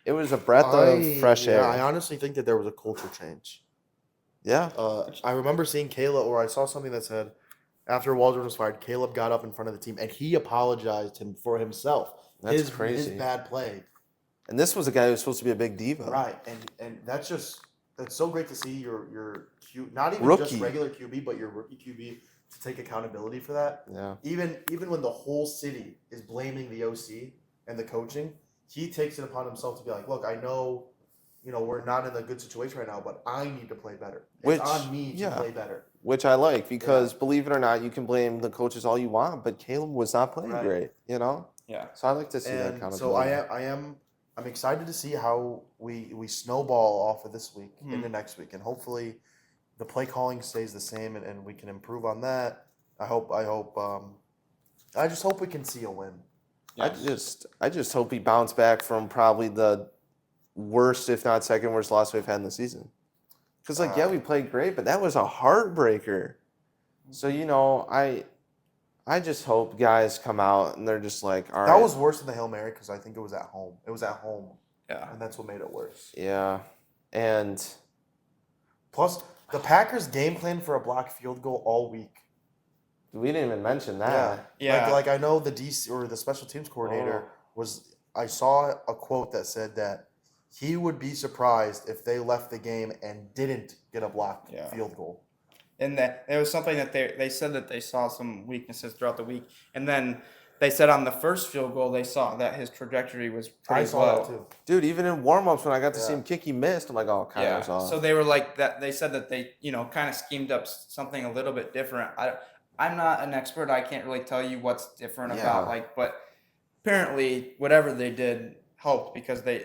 it was a breath of fresh air. I honestly think that there was a culture change. Yeah. I remember seeing Caleb, or I saw something that said after Waldron was fired, Caleb got up in front of the team and he apologized for himself. That's his crazy. bad play. And this was a guy who was supposed to be a big diva. Right. And that's so great to see your not even Rookie. just regular QB, but your rookie QB to take accountability for that. Yeah. Even when the whole city is blaming the OC and the coaching, he takes it upon himself to be like, look, I know, we're not in a good situation right now, but I need to play better. It's on me to play better. Which I like because believe it or not, you can blame the coaches all you want, but Caleb was not playing Right. great, Yeah. So I like to see that And kind of. so I'm excited to see how we snowball off of this week into next week, and hopefully the play calling stays the same, and we can improve on that. I just hope we can see a win. Yes. I just hope we bounce back from probably the worst, if not second worst loss we've had in the season. Because we played great, but that was a heartbreaker. So I just hope guys come out and they're just like, all right. That was worse than the Hail Mary because I think it was at home. It was at home, Yeah. and that's what made it worse. Yeah, and Plus, the Packers game plan for a blocked field goal all week. we didn't even mention that. Yeah. Like I know the DC or the special teams coordinator was. I saw a quote that said that he would be surprised if they left the game and didn't get a blocked field goal. And that there was something that they said that they saw some weaknesses throughout the week, and then they said on the first field goal they saw that his trajectory was pretty I saw low. that too. Dude, even in warm-ups when I got to see him kick, he missed. I'm like, oh, Kyler's off. So they were like that. They said that they kind of schemed up something a little bit different. I'm not an expert. I can't really tell you what's different about but apparently whatever they did helped because they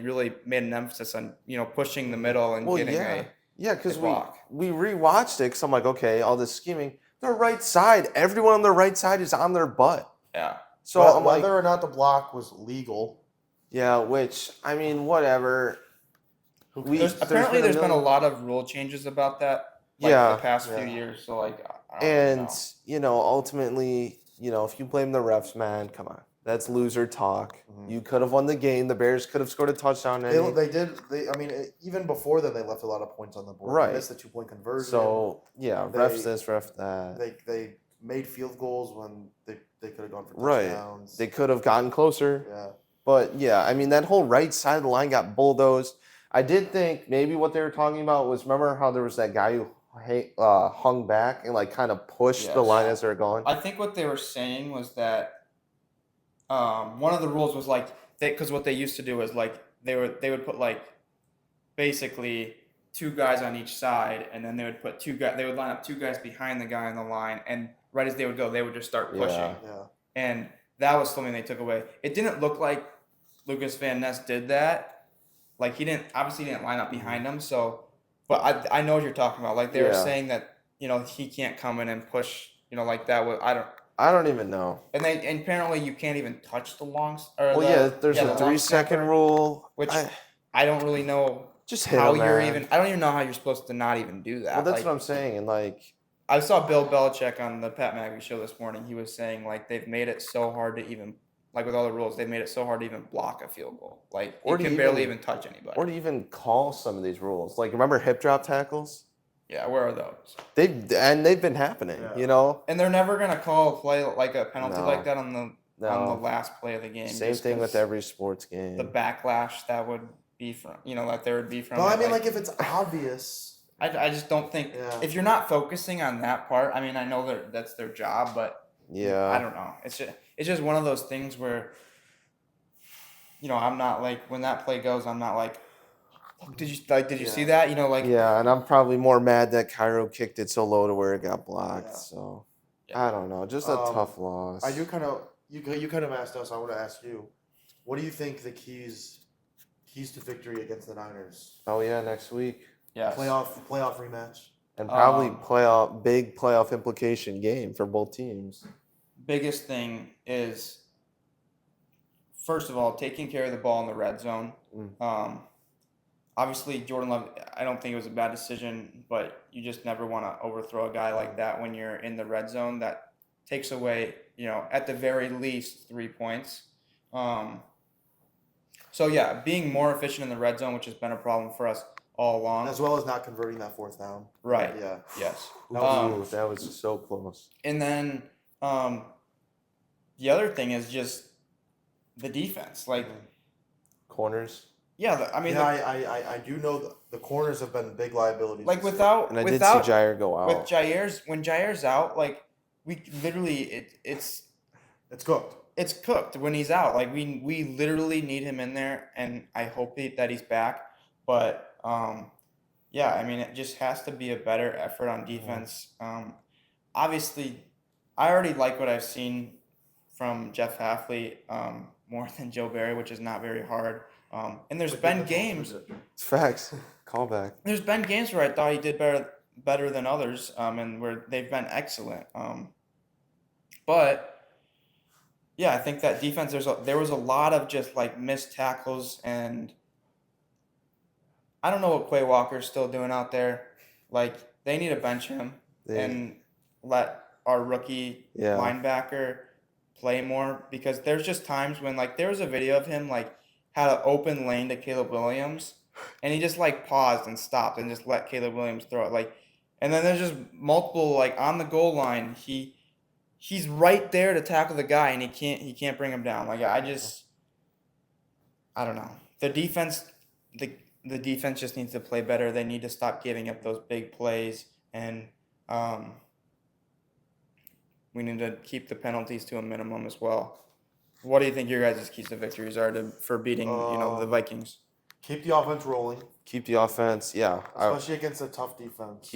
really made an emphasis on pushing the middle and getting a. Yeah, because block. we rewatched it because I'm like, okay, all this scheming. Their right side, everyone on their right side is on their butt. Yeah. So I'm like, whether or not the block was legal, yeah, which, I mean, whatever. Apparently there's been a lot of rule changes about that the past few years. So I don't really know. Ultimately, if you blame the refs, man, come on. That's loser talk. Mm-hmm. You could have won the game. The Bears could have scored a touchdown. They did. Even before then, they left a lot of points on the board. Right. They missed the 2-point conversion. So, refs this, refs that. They made field goals when they could have gone for touchdowns. They could have gotten closer. Yeah. But, that whole right side of the line got bulldozed. I did think maybe what they were talking about was, remember how there was that guy who hung back and, kind of pushed the line as they were going? I think what they were saying was that one of the rules was because what they used to do was they would put basically 2 guys on each side, and then they would put 2 guys. They would line up 2 guys behind the guy on the line, and right as they would go, they would just start pushing. Yeah. And that was something they took away. It didn't look like Lucas Van Ness did that. He didn't line up behind him. So, but I know what you're talking about. They were saying that he can't come in and push like that. I don't even know. And apparently you can't even touch the longs. There's a 3-second rule, which I don't really know just hit how him, you're man. even. I don't even know how you're supposed to not even do that. Well, that's what I'm saying, and I saw Bill Belichick on the Pat McAfee show this morning. He was saying they've made it so hard to even with all the rules, they've made it so hard to even block a field goal. You can barely even touch anybody. Or to even call some of these rules. Remember hip drop tackles? Yeah, where are those? They've been happening, And they're never gonna call a play a penalty like that on the last play of the game. Same thing with every sports game. The backlash that would be from that there would be from. No, if it's obvious. I just don't think if you're not focusing on that part. I mean, I know that's their job, but I don't know. It's just one of those things where I'm not like when that play goes, I'm not like, did you see Yeah. that? Yeah, and I'm probably more mad that Cairo kicked it so low to where it got blocked. Yeah. So Yeah. I don't know, just a tough loss. I do kind of you kind of asked us. I want to ask you, what do you think the keys to victory against the Niners? Oh yeah, next week. Yes. Playoff rematch. And probably Um, big playoff implication game for both teams. Biggest thing is, first of all, taking care of the ball in the red zone. Obviously, Jordan Love, I don't think it was a bad decision, but you just never want to overthrow a guy like that when you're in the red zone. That takes away, at the very least 3 points. So, yeah, being more efficient in the red zone, which has been a problem for us all along. As well as not converting that fourth down. Right. Yeah. Yes. That was so close. And then the other thing is just the defense. Like, Corners. yeah, I do know the corners have been big liabilities. like this year. without And I did without see Jair go out. with when Jair's out, like we literally it's cooked. it's cooked when he's out. Like we literally need him in there, and I hope that he's back. But yeah, I mean it just has to be a better effort on defense. Obviously, I already like what I've seen from Jeff Hafley more than Joe Barry, which is not very hard. And there's been games. It's facts. Callback. There's been games where I thought he did better than others, and where they've been excellent. But yeah, I think that defense. There was a lot of just like missed tackles, and I don't know what Quay Walker's still doing out there. Like they need to bench him and let our rookie linebacker play more, because there's just times when like there was a video of him like had an open lane to Caleb Williams, and he just like paused and stopped and just let Caleb Williams throw it. Like, and then there's just multiple like on the goal line, he's right there to tackle the guy, and he can't bring him down. Like I don't know. The defense just needs to play better. They need to stop giving up those big plays, and we need to keep the penalties to a minimum as well. What do you think your guys' keys to victories are for beating the Vikings? Keep the offense rolling, Keep the offense, especially against a tough defense.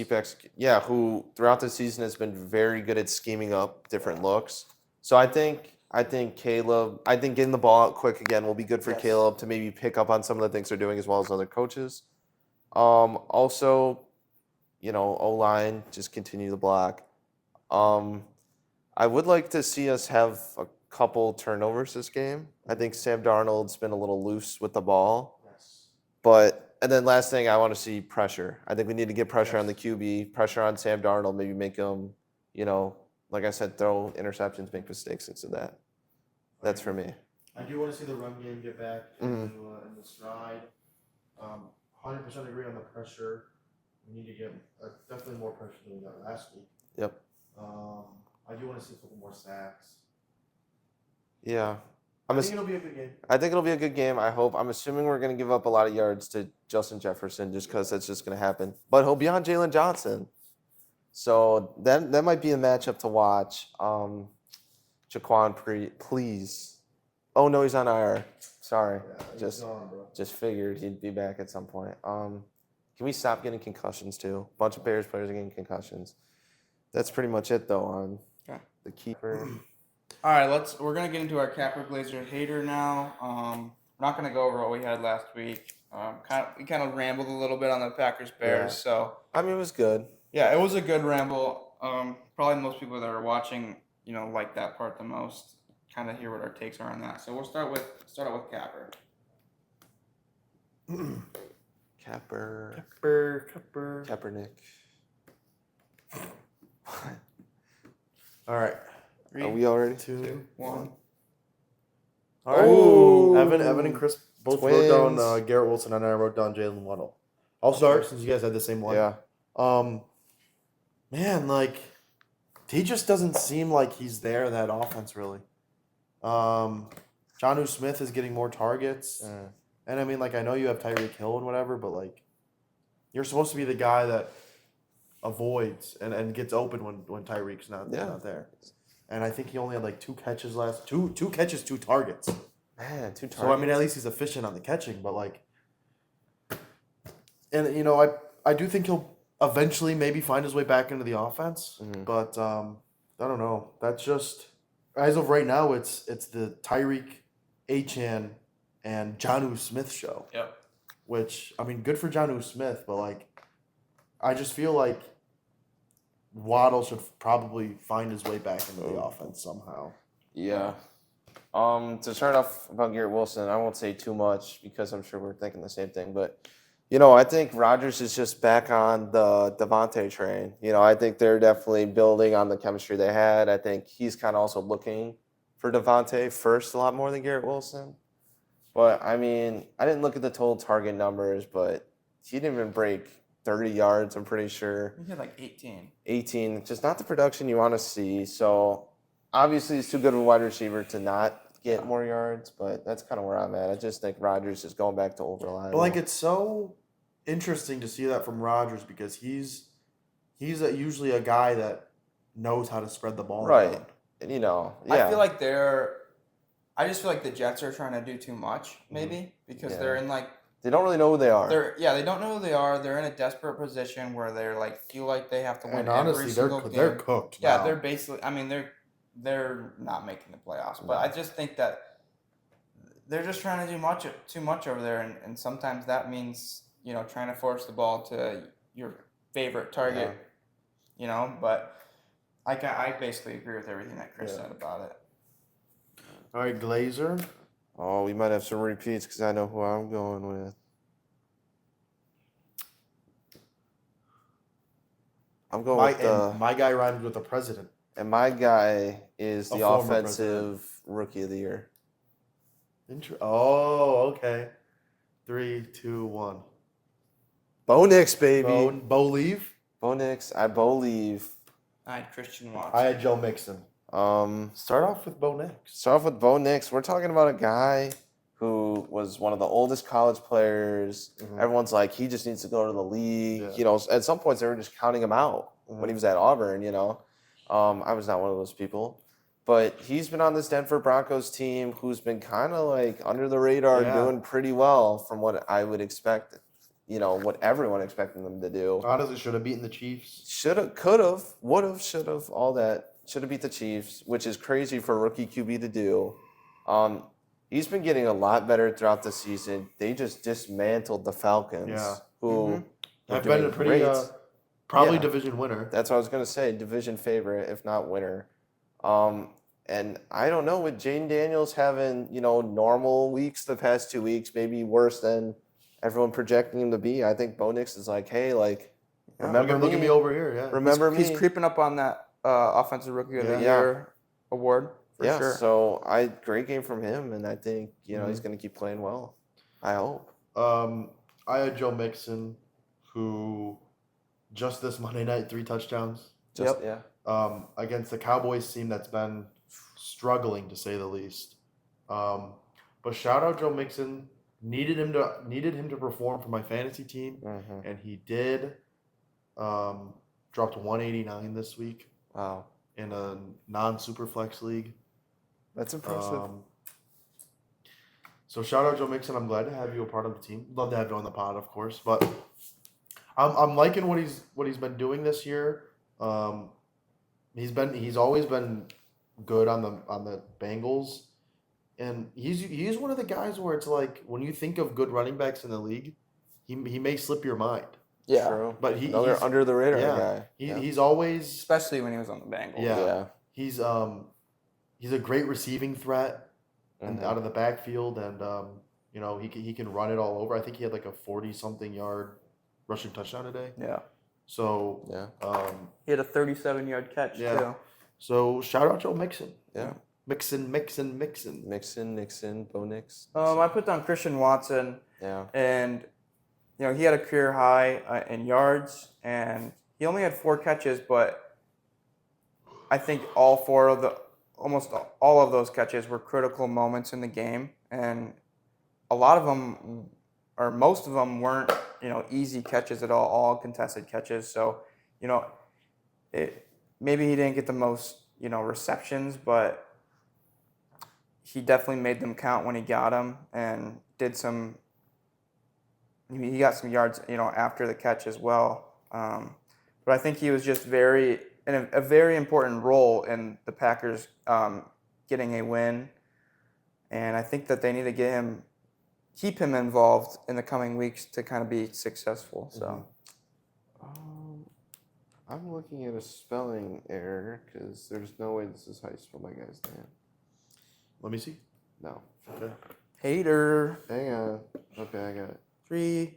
Who throughout the season has been very good at scheming up different looks. So I think Caleb, getting the ball out quick again will be good for Caleb to maybe pick up on some of the things they're doing as well as other coaches. Also, O-line, just continue to block. I would like to see us have a couple turnovers this game. I think Sam Darnold's been a little loose with the ball. Yes. And then last thing, I want to see pressure. I think we need to get pressure on the QB, pressure on Sam Darnold, maybe make him, like I said, throw interceptions, make mistakes into that. That's for me. I do want to see the run game get back in the stride. 100% agree on the pressure. We need to get definitely more pressure than we got last week. Yep. I do want to see a couple more sacks. Yeah. I think it'll be a good game. I think it'll be a good game. I'm assuming we're going to give up a lot of yards to Justin Jefferson just because that's just going to happen. But he'll be on Jalen Johnson. So that might be a matchup to watch. Jaquan, please. Oh, no, he's on IR. Sorry. Yeah, just figured he'd be back at some point. Can we stop getting concussions too? A bunch of Bears players are getting concussions. That's pretty much it though on the keeper. All right, we're gonna get into our Capper Glazer hater now. We're not gonna go over what we had last week. We kind of rambled a little bit on the Packers Bears, so I mean it was good. Yeah, it was a good ramble. Probably most people that are watching, like that part the most. Kind of hear what our takes are on that. So we'll start out with Capper. Kaepernick. All right. Are we already? 2, 1. All right. Oh. Evan and Chris both Twins. wrote down Garrett Wilson, and I wrote down Jalen Waddle. I'll start since you guys had the same one. Yeah. Man, like, he just doesn't seem like he's there in that offense, really. Jonnu Smith is getting more targets. And I mean, like, I know you have Tyreek Hill and whatever, but, like, you're supposed to be the guy that avoids and gets open when Tyreek's not there. And I think he only had, like, 2 catches 2 catches, 2 targets. Man, 2 targets. So I mean, at least he's efficient on the catching, but like, and you know, I do think he'll eventually maybe find his way back into the offense, but I don't know. That's just as of right now, it's the Tyreek, Achane, and Jonnu Smith show. Yep. Which I mean, good for Jonnu Smith, but like, I just feel like Waddle should probably find his way back into the offense somehow. Yeah. To start off about Garrett Wilson, I won't say too much because I'm sure we're thinking the same thing. But, you know, I think Rodgers is just back on the Devontae train. You know, I think they're definitely building on the chemistry they had. I think he's kind of also looking for Devontae first a lot more than Garrett Wilson. But, I mean, I didn't look at the total target numbers, but he didn't even break 30 yards, I'm pretty sure. He had like 18. 18, just not the production you want to see. So, obviously, he's too good of a wide receiver to not get more yards, but that's kind of where I'm at. I just think Rodgers is going back to old reliable. But like, it's so interesting to see that from Rodgers because he's usually a guy that knows how to spread the ball right. around. And, you know, yeah. I just feel like the Jets are trying to do too much, maybe, because they're in like. They don't really know who they are. They don't know who they are. They're in a desperate position where they're like feel like they have to win And honestly, every single game. they're cooked. Yeah, now. they're basically. I mean, they're not making the playoffs, but I just think that they're just trying to do too much over there, and sometimes that means trying to force the ball to your favorite target. But I basically agree with everything that Chris said about it. All right, Glazer. Oh, we might have some repeats because I know who I'm going with. I'm going with my guy rhymes with the president. And my guy is the former offensive rookie of the year. Oh, okay. 3, 2, 1. Bo Nix, baby. Bo leave? Bo Nix. I believe. I had Christian Watson. I had Joe Mixon. Start off with Bo Nix. Start off with Bo Nix. We're talking about a guy who was one of the oldest college players. Mm-hmm. Everyone's like, he just needs to go to the league. Yeah. At some points they were just counting him out when he was at Auburn, I was not one of those people. But he's been on this Denver Broncos team who's been kind of like under the radar, doing pretty well from what I would expect, what everyone expected them to do. Honestly, should have beaten the Chiefs. Should have, could have, would have, should have, all that. Should have beat the Chiefs, which is crazy for a rookie QB to do. He's been getting a lot better throughout the season. They just dismantled the Falcons, who have been a pretty probably division winner. That's what I was going to say, division favorite, if not winner. And I don't know, with Jane Daniels having, normal weeks the past 2 weeks, maybe worse than everyone projecting him to be, I think Bo Nix is like, hey, remember me. Look at me over here, yeah. Remember me. He's creeping up on that offensive rookie of the year award for sure. So great game from him, and I think he's going to keep playing well. I hope. I had Joe Mixon, who just this Monday night 3 touchdowns. Against the Cowboys team that's been struggling to say the least. But shout out Joe Mixon. Needed him to perform for my fantasy team, and he did. Dropped 189 this week. Wow. In a non-Superflex league. That's impressive. So shout out Joe Mixon. I'm glad to have you a part of the team. Love to have you on the pod, of course. But I'm liking what he's been doing this year. He's always been good on the Bengals, and he's one of the guys where it's like when you think of good running backs in the league, he may slip your mind. Yeah, true. But he's under the radar guy. He's always, especially when he was on the Bengals. Yeah. He's a great receiving threat and out of the backfield, and he can run it all over. I think he had like a 40-something yard rushing touchdown today. Yeah. So he had a 37-yard catch too. So shout out Joe Mixon. Yeah. Mixon. Nixon, Bo Nix. I put down Christian Watson. Yeah. And he had a career high in yards, and he only had 4 catches, but I think almost all of those catches were critical moments in the game, and a lot of them, or most of them, weren't easy catches at all contested catches. So maybe he didn't get the most receptions, but he definitely made them count when he got them and did some. He got some yards, after the catch as well. But I think he was just in a very important role in the Packers getting a win. And I think that they need to keep him involved in the coming weeks to kind of be successful. So, I'm looking at a spelling error because there's no way this is how you spell my guy's name. Let me see. No. Okay. Hater. Hang on. Okay, I got it. 3,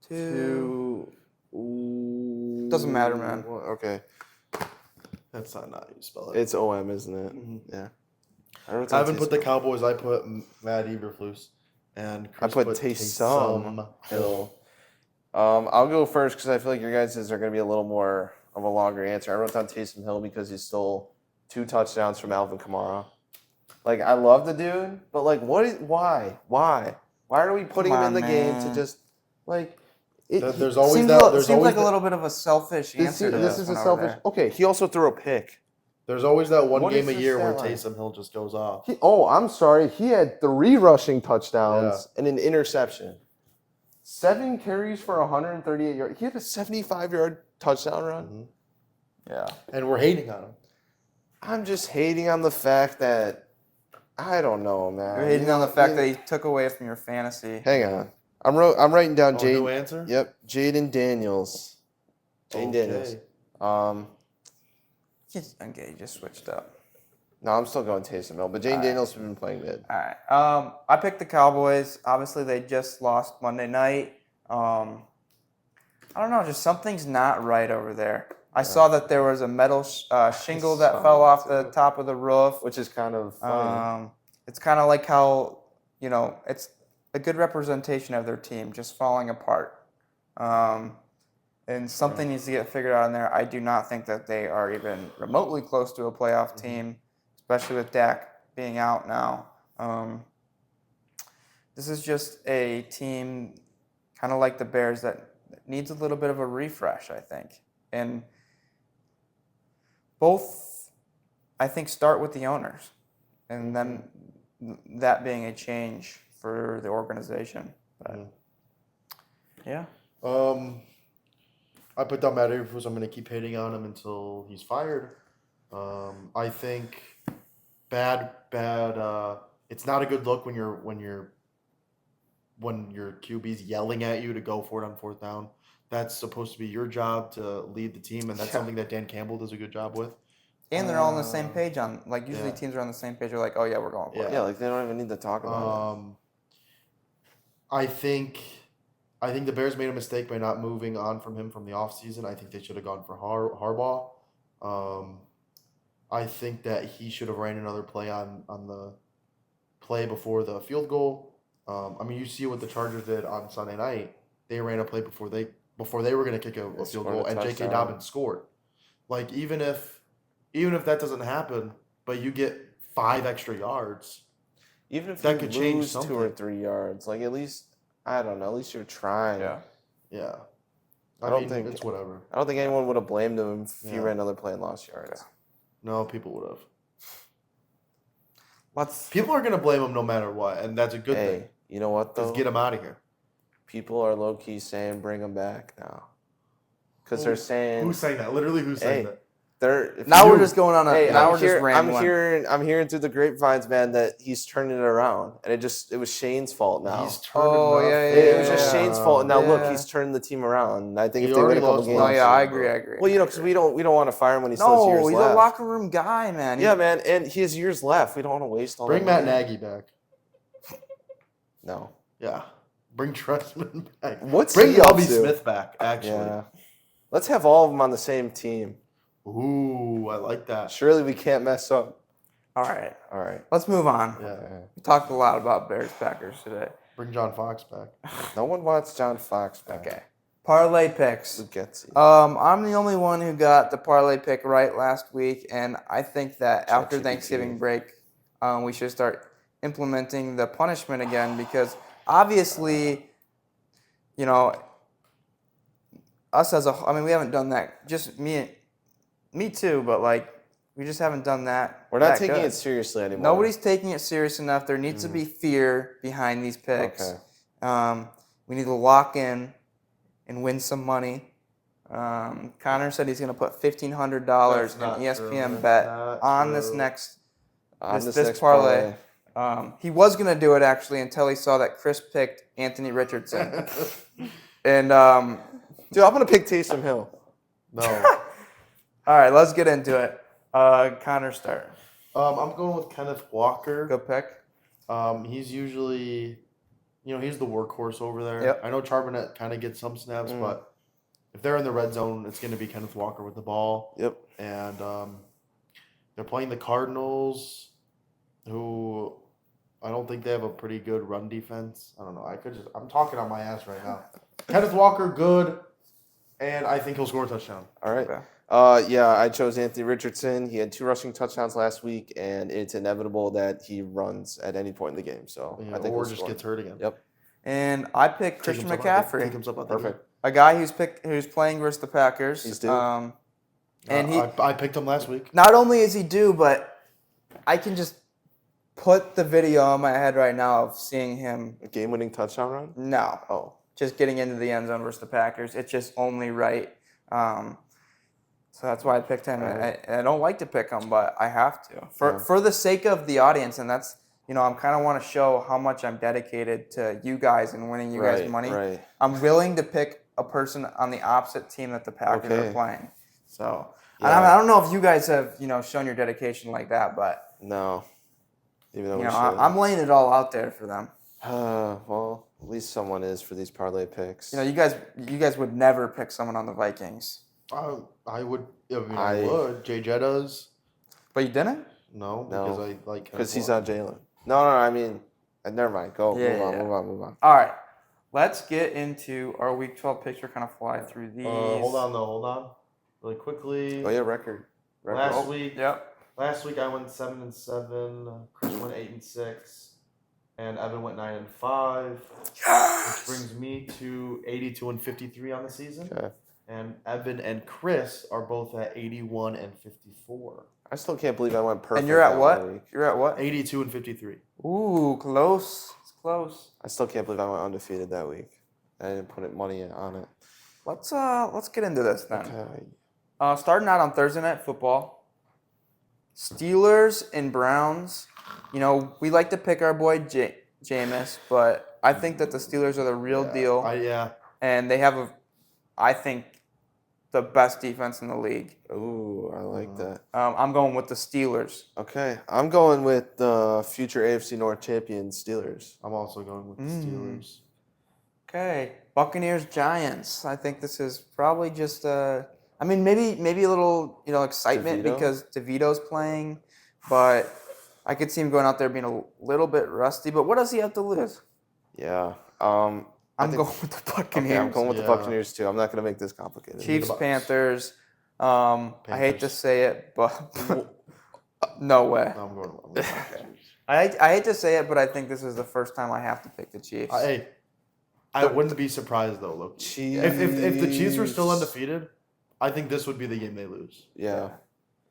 2. Ooh. Doesn't matter, man. Okay. That's not how you spell it. It's OM, isn't it? Mhm. Yeah. I haven't put the Cowboys. I put Matt Eberflus. And Chris I put Taysom Hill. I'll go first because I feel like your guys' are going to be a little more of a longer answer. I wrote down Taysom Hill because he stole 2 touchdowns from Alvin Kamara. Like, I love the dude, but like, why? Why are we putting him in the game to just like? There's always seems that. a, There's seems always like a little bit of a selfish answer. This is a one over selfish. there. Okay, he also threw a pick. There's always that one What game is a his year where stat line? Taysom Hill just goes off. I'm sorry. He had 3 rushing touchdowns and an interception. 7 carries for 138 yards. He had a 75-yard touchdown run. Mhm. Yeah. And we're hating on him. I'm just hating on the fact that I don't know, man. You're hating on the fact that he took away from your fantasy. Hang on. I'm writing down New answer? Yep, Jaden Daniels. Jaden Daniels. Okay, you just switched up. No, I'm still going Taysom Hill, but Jaden Daniels has been playing good. All right. I picked the Cowboys. Obviously, they just lost Monday night. I don't know. Just something's not right over there. I saw that there was a metal shingle that fell off the top of the roof. Which is kind of funny. It's kind of like how, it's a good representation of their team just falling apart. And something needs to get figured out in there. I do not think that they are even remotely close to a playoff team, especially with Dak being out now. This is just a team kind of like the Bears that needs a little bit of a refresh, I think. And both, I think, start with the owners, and then that being a change for the organization. But, yeah. I put down Matt Eberflus. I'm going to keep hating on him until he's fired. I think bad. It's not a good look when your QB's yelling at you to go for it on 4th down. That's supposed to be your job to lead the team, and that's something that Dan Campbell does a good job with. And they're all on the same page usually teams are on the same page. They're like, oh yeah, we're going for it. Yeah, like they don't even need to talk about it. I think the Bears made a mistake by not moving on from him from the offseason. I think they should have gone for Harbaugh. I think that he should have ran another play on the play before the field goal. You see what the Chargers did on Sunday night. They ran a play before they were going to kick a field goal, and J.K. Dobbins scored. Like, even if that doesn't happen, but you get 5 extra yards, even if that you could change lose something. 2 or 3 yards, like at least I don't know. At least you're trying. Yeah. I don't think it's whatever. I don't think anyone would have blamed him if he ran another play and lost yards. No, people would have. People People are going to blame him no matter what, and that's a good thing. You know what though? Just get him out of here. People are low key saying bring him back now, because they're saying Who's saying that? Literally, who's saying that? we're just going on we're just rambling. I'm hearing through the grapevines, man, that he's turning it around, and it was Shane's fault now. He's turning It was just Shane's fault, and now look, he's turning the team around. I think if they win a couple games, I agree. Well, because we don't want to fire him when he still has years left. No, he's a locker room guy, man. Yeah, man, and he has years left. We don't want to waste all. Bring Matt money. Nagy back. No. Yeah. Bring Trestman back. Bring Bobby Smith back, actually. Yeah. Let's have all of them on the same team. Ooh, I like that. Surely we can't mess up. All right. Let's move on. Yeah. We talked a lot about Bears Packers today. Bring John Fox back. No one wants John Fox back. Okay. Parlay Picks. Who gets it? I'm the only one who got the parlay pick right last week, and I think that after Thanksgiving break, we should start implementing the punishment again, because obviously, us as we haven't done that. Just me too, but like We just haven't done that. We're not that taking good. it seriously anymore. Nobody's taking it serious enough. There needs to be fear behind these picks. Okay. We need to lock in and win some money. Connor said he's going to put $1,500 in ESPN bet on this next parlay. He was going to do it actually until he saw that Chris picked Anthony Richardson. And Dude, I'm gonna pick Taysom Hill. No. all right, let's get into it. Connor, start. I'm going with Kenneth Walker. Good pick. He's usually, he's the workhorse over there. Yep. I know Charbonnet kind of gets some snaps, but if they're in the red zone, it's going to be Kenneth Walker with the ball. Yep. And they're playing the Cardinals, who I don't think they have a pretty good run defense. I don't know. I'm talking on my ass right now. Kenneth Walker, good, and I think he'll score a touchdown. All right. Okay. Yeah, I chose Anthony Richardson. He had 2 rushing touchdowns last week, and it's inevitable that he runs at any point in the game. So I think or he'll just score. gets hurt again. Yep. And I picked Christian McCaffrey, Perfect. a guy who's playing versus the Packers. He's due. And I picked him last week. not only is he due, but I can just put the video in my head right now of seeing him. A game-winning touchdown run? No, just getting into the end zone versus the Packers. It's just only right. So that's why I picked him. I don't like to pick him, but I have to for the sake of the audience, and that's I'm kind of want to show how much I'm dedicated to you guys and winning you guys money. Right. I'm willing to pick a person on the opposite team that the Packers are playing. So I don't know if you guys have shown your dedication like that, but No. Even though we should. I'm laying it all out there for them. Well, at least someone is for these parlay picks. You guys would never pick someone on the Vikings. I would. I would. Jay Jettas. But you didn't? No, because I like. Because he's not Jalen. No. I mean, never mind. Go. Move on. All right. Let's get into our Week 12 picks. We're kind of fly through these. Hold on. Really quickly. Oh yeah, record. Last week. Yep. Last week I went 7-7. Chris went 8-6, and Evan went 9-5. Which brings me to 82-53 on the season. Okay. And Evan and Chris are both at 81-54. I still can't believe I went perfect. And you're at what? You're at what? 82-53. Ooh, close. It's close. I still can't believe I went undefeated that week. I didn't put money on it. Let's get into this then. Okay. Starting out on Thursday Night Football. Steelers and Browns. We like to pick our boy Jameis, but I think that the Steelers are the real deal. And they have I think, the best defense in the league. Ooh, I like that. I'm going with the Steelers. Okay. I'm going with the future AFC North champion Steelers. I'm also going with the Steelers. Okay. Buccaneers, Giants. I think this is probably just maybe a little, excitement because DeVito's playing, but I could see him going out there being a little bit rusty. But what does he have to lose? Yeah. I'm going with the Buccaneers. Okay, I'm going with the Buccaneers too. I'm not going to make this complicated. Chiefs, Panthers. I hate to say it, but no way. I'm going with the Chiefs. I hate to say it, but I think this is the first time I have to pick the Chiefs. I wouldn't be surprised though, Loki. If the Chiefs were still undefeated, I think this would be the game they lose. Yeah.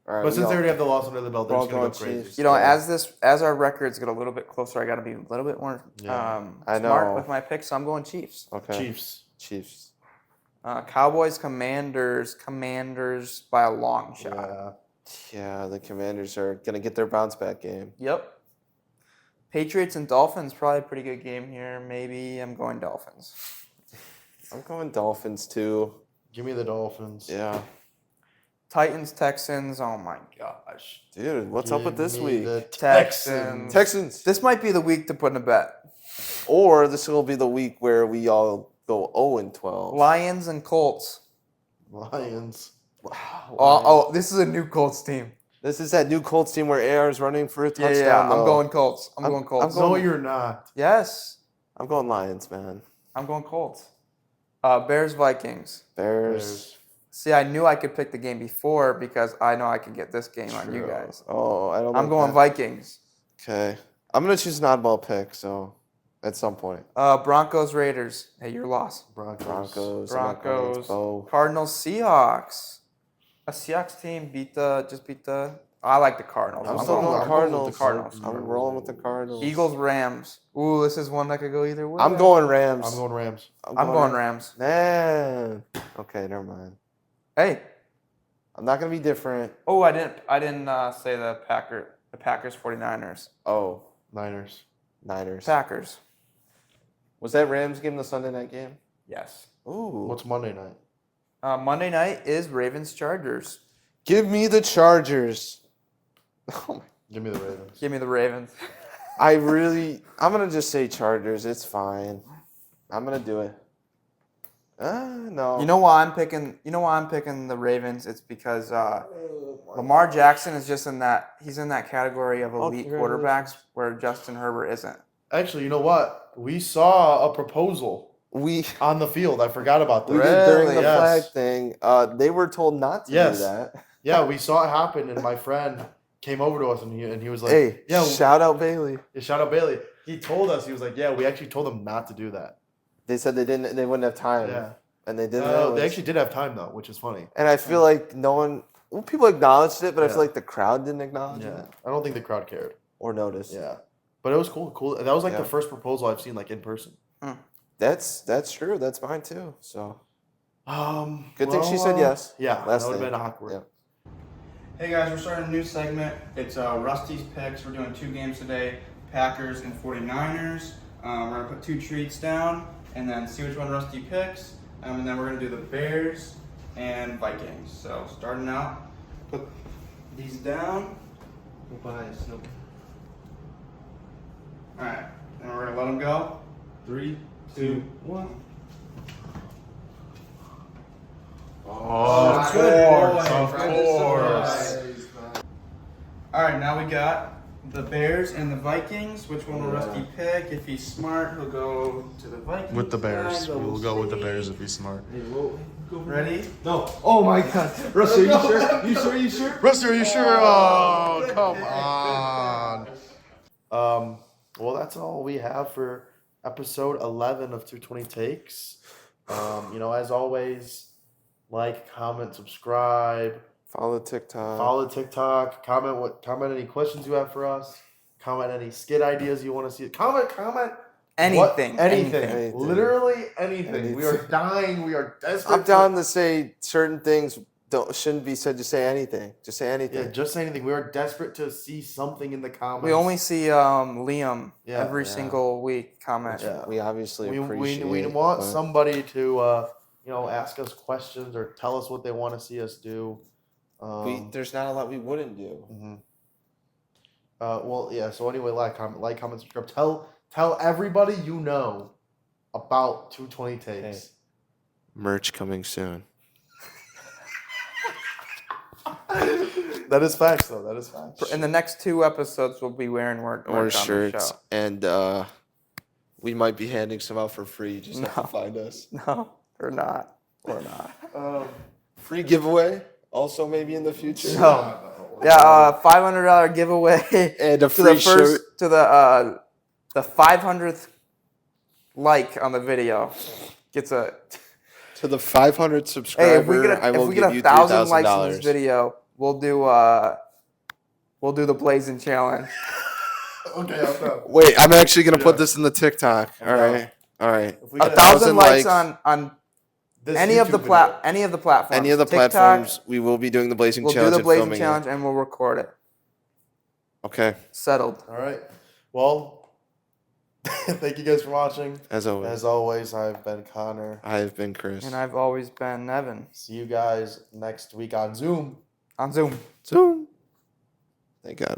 All right, but since they already have the loss under the belt, they're just going to go crazy. As our records get a little bit closer, I got to be a little bit more smart with my picks. So I'm going Chiefs. Okay. Chiefs. Cowboys, Commanders by a long shot. Yeah, the Commanders are going to get their bounce back game. Yep. Patriots and Dolphins, probably a pretty good game here. Maybe I'm going Dolphins. I'm going Dolphins too. Give me the Dolphins. Yeah. Titans, Texans, oh my gosh. Dude, what's up with this week? Texans. This might be the week to put in a bet. Or this will be the week where we all go 0-12. Lions and Colts. Lions. Wow. Oh, this is a new Colts team. This is that new Colts team where AR is running for a touchdown. Yeah. I'm going Colts. I'm going Colts. No, you're not. Yes. I'm going Lions, man. I'm going Colts. Bears, Vikings. Bears. See, I knew I could pick the game before because I know I could get this game on you guys. Oh, I don't know. I'm going Vikings. Okay. I'm going to choose an oddball pick, so at some point. Broncos, Raiders. Hey, your loss. Broncos. Cardinals, Seahawks. A Seahawks team just beat the I like the Cardinals. I'm I'm still going going with Cardinals. Cardinals. I'm rolling with the Cardinals. Eagles, Rams. Ooh, this is one that could go either way. I'm going Rams. I'm going Rams. I'm going Rams. Man. Okay, never mind. Hey. I'm not gonna be different. Oh, I didn't say the Packers 49ers. Oh, Niners. Packers. Was that Rams game the Sunday night game? Yes. Ooh. What's Monday night? Monday night is Ravens Chargers. Give me the Chargers. Oh my. Give me the Ravens. Give me the Ravens. I'm gonna just say Chargers. It's fine. I'm gonna do it. No. You know why I'm picking the Ravens? It's because Lamar Jackson is just he's in that category of elite quarterbacks where Justin Herbert isn't. Actually, you know what? We saw a proposal on the field. I forgot about that. We did during the Yes. flag thing. They were told not to do that. Yeah, we saw it happen, and my friend came over to us, and he was like, Hey, yeah, shout out Bailey. shout out Bailey. He told us, he was like, yeah, we actually told them not to do that. They said they wouldn't have time. Yeah. And they didn't. They actually did have time, though, which is funny. And I feel like people acknowledged it, but I Yeah. feel like the crowd didn't acknowledge Yeah. it I don't think the crowd cared. or notice. Yeah. But it was cool. That was like Yeah. the first proposal I've seen like in person. That's true. That's mine too. So good thing she well, said yes. Yeah, Last that would have thing. been awkward. Yeah. Hey guys, we're starting a new segment. It's Rusty's Picks. We're doing 2 games today, Packers and 49ers. We're going to put 2 treats down and then see which one Rusty picks. And then we're going to do the Bears and Vikings. So starting out, put these down. Alright, and we're going to let them go. 3, 2, 1. Oh, Of course. All right, now we got the Bears and the Vikings. Which one will Rusty pick? If he's smart, he'll go to the Vikings. With the Bears. side, We'll go with the Bears if he's smart. Ready? No. Oh my God. Russ, are you sure? You sure? Rusty, are you sure? Oh, come on. Well, that's all we have for episode 11 of 220 Takes. As always, like, comment, subscribe. Follow TikTok. Follow TikTok. Comment any questions you have for us. Comment any skit ideas you want to see. Comment. Anything. Anything. Literally anything. We are dying. We are desperate. I'm down to say certain things shouldn't be said. Just say anything. Just say anything. Yeah, just say anything. We are desperate to see something in the comments. We only see Liam every Yeah. single week comment. Yeah. We obviously appreciate we it, want but- somebody to ask us questions or tell us what they want to see us do. There's not a lot we wouldn't do. Mm-hmm. So anyway, like, comment, subscribe. Tell everybody you know about 220 Takes. Hey. Merch coming soon. That is facts, though. That is facts. In the next 2 episodes, we'll be wearing merch on Or the shirts. show. And we might be handing some out for free. You just have No. to find us. No, we're not. We're not. Free giveaway. Also maybe in the future. No. Yeah, $500 giveaway And a to the free shirt. to the 500th like on the video gets a. To the 500 Hey, subscriber, if we get I will a give you 1,000 likes in $3,000. this video, we'll do the blazing challenge. Okay, I'm done. Wait, I'm actually gonna put Yeah. this in the TikTok. All right. If we A get 1,000 likes likes on this any of the YouTube video. any of the platforms. Any of the TikTok, platforms, we will be doing the Blazing We'll Challenge do the and blazing filming challenge and we'll record it. it. Okay, Settled. All right. Well, thank you guys for watching. as always. As always, I've been Connor. I have been Chris. And I've always been Evan See you guys next week on Zoom. on Zoom. Zoom. Thank God.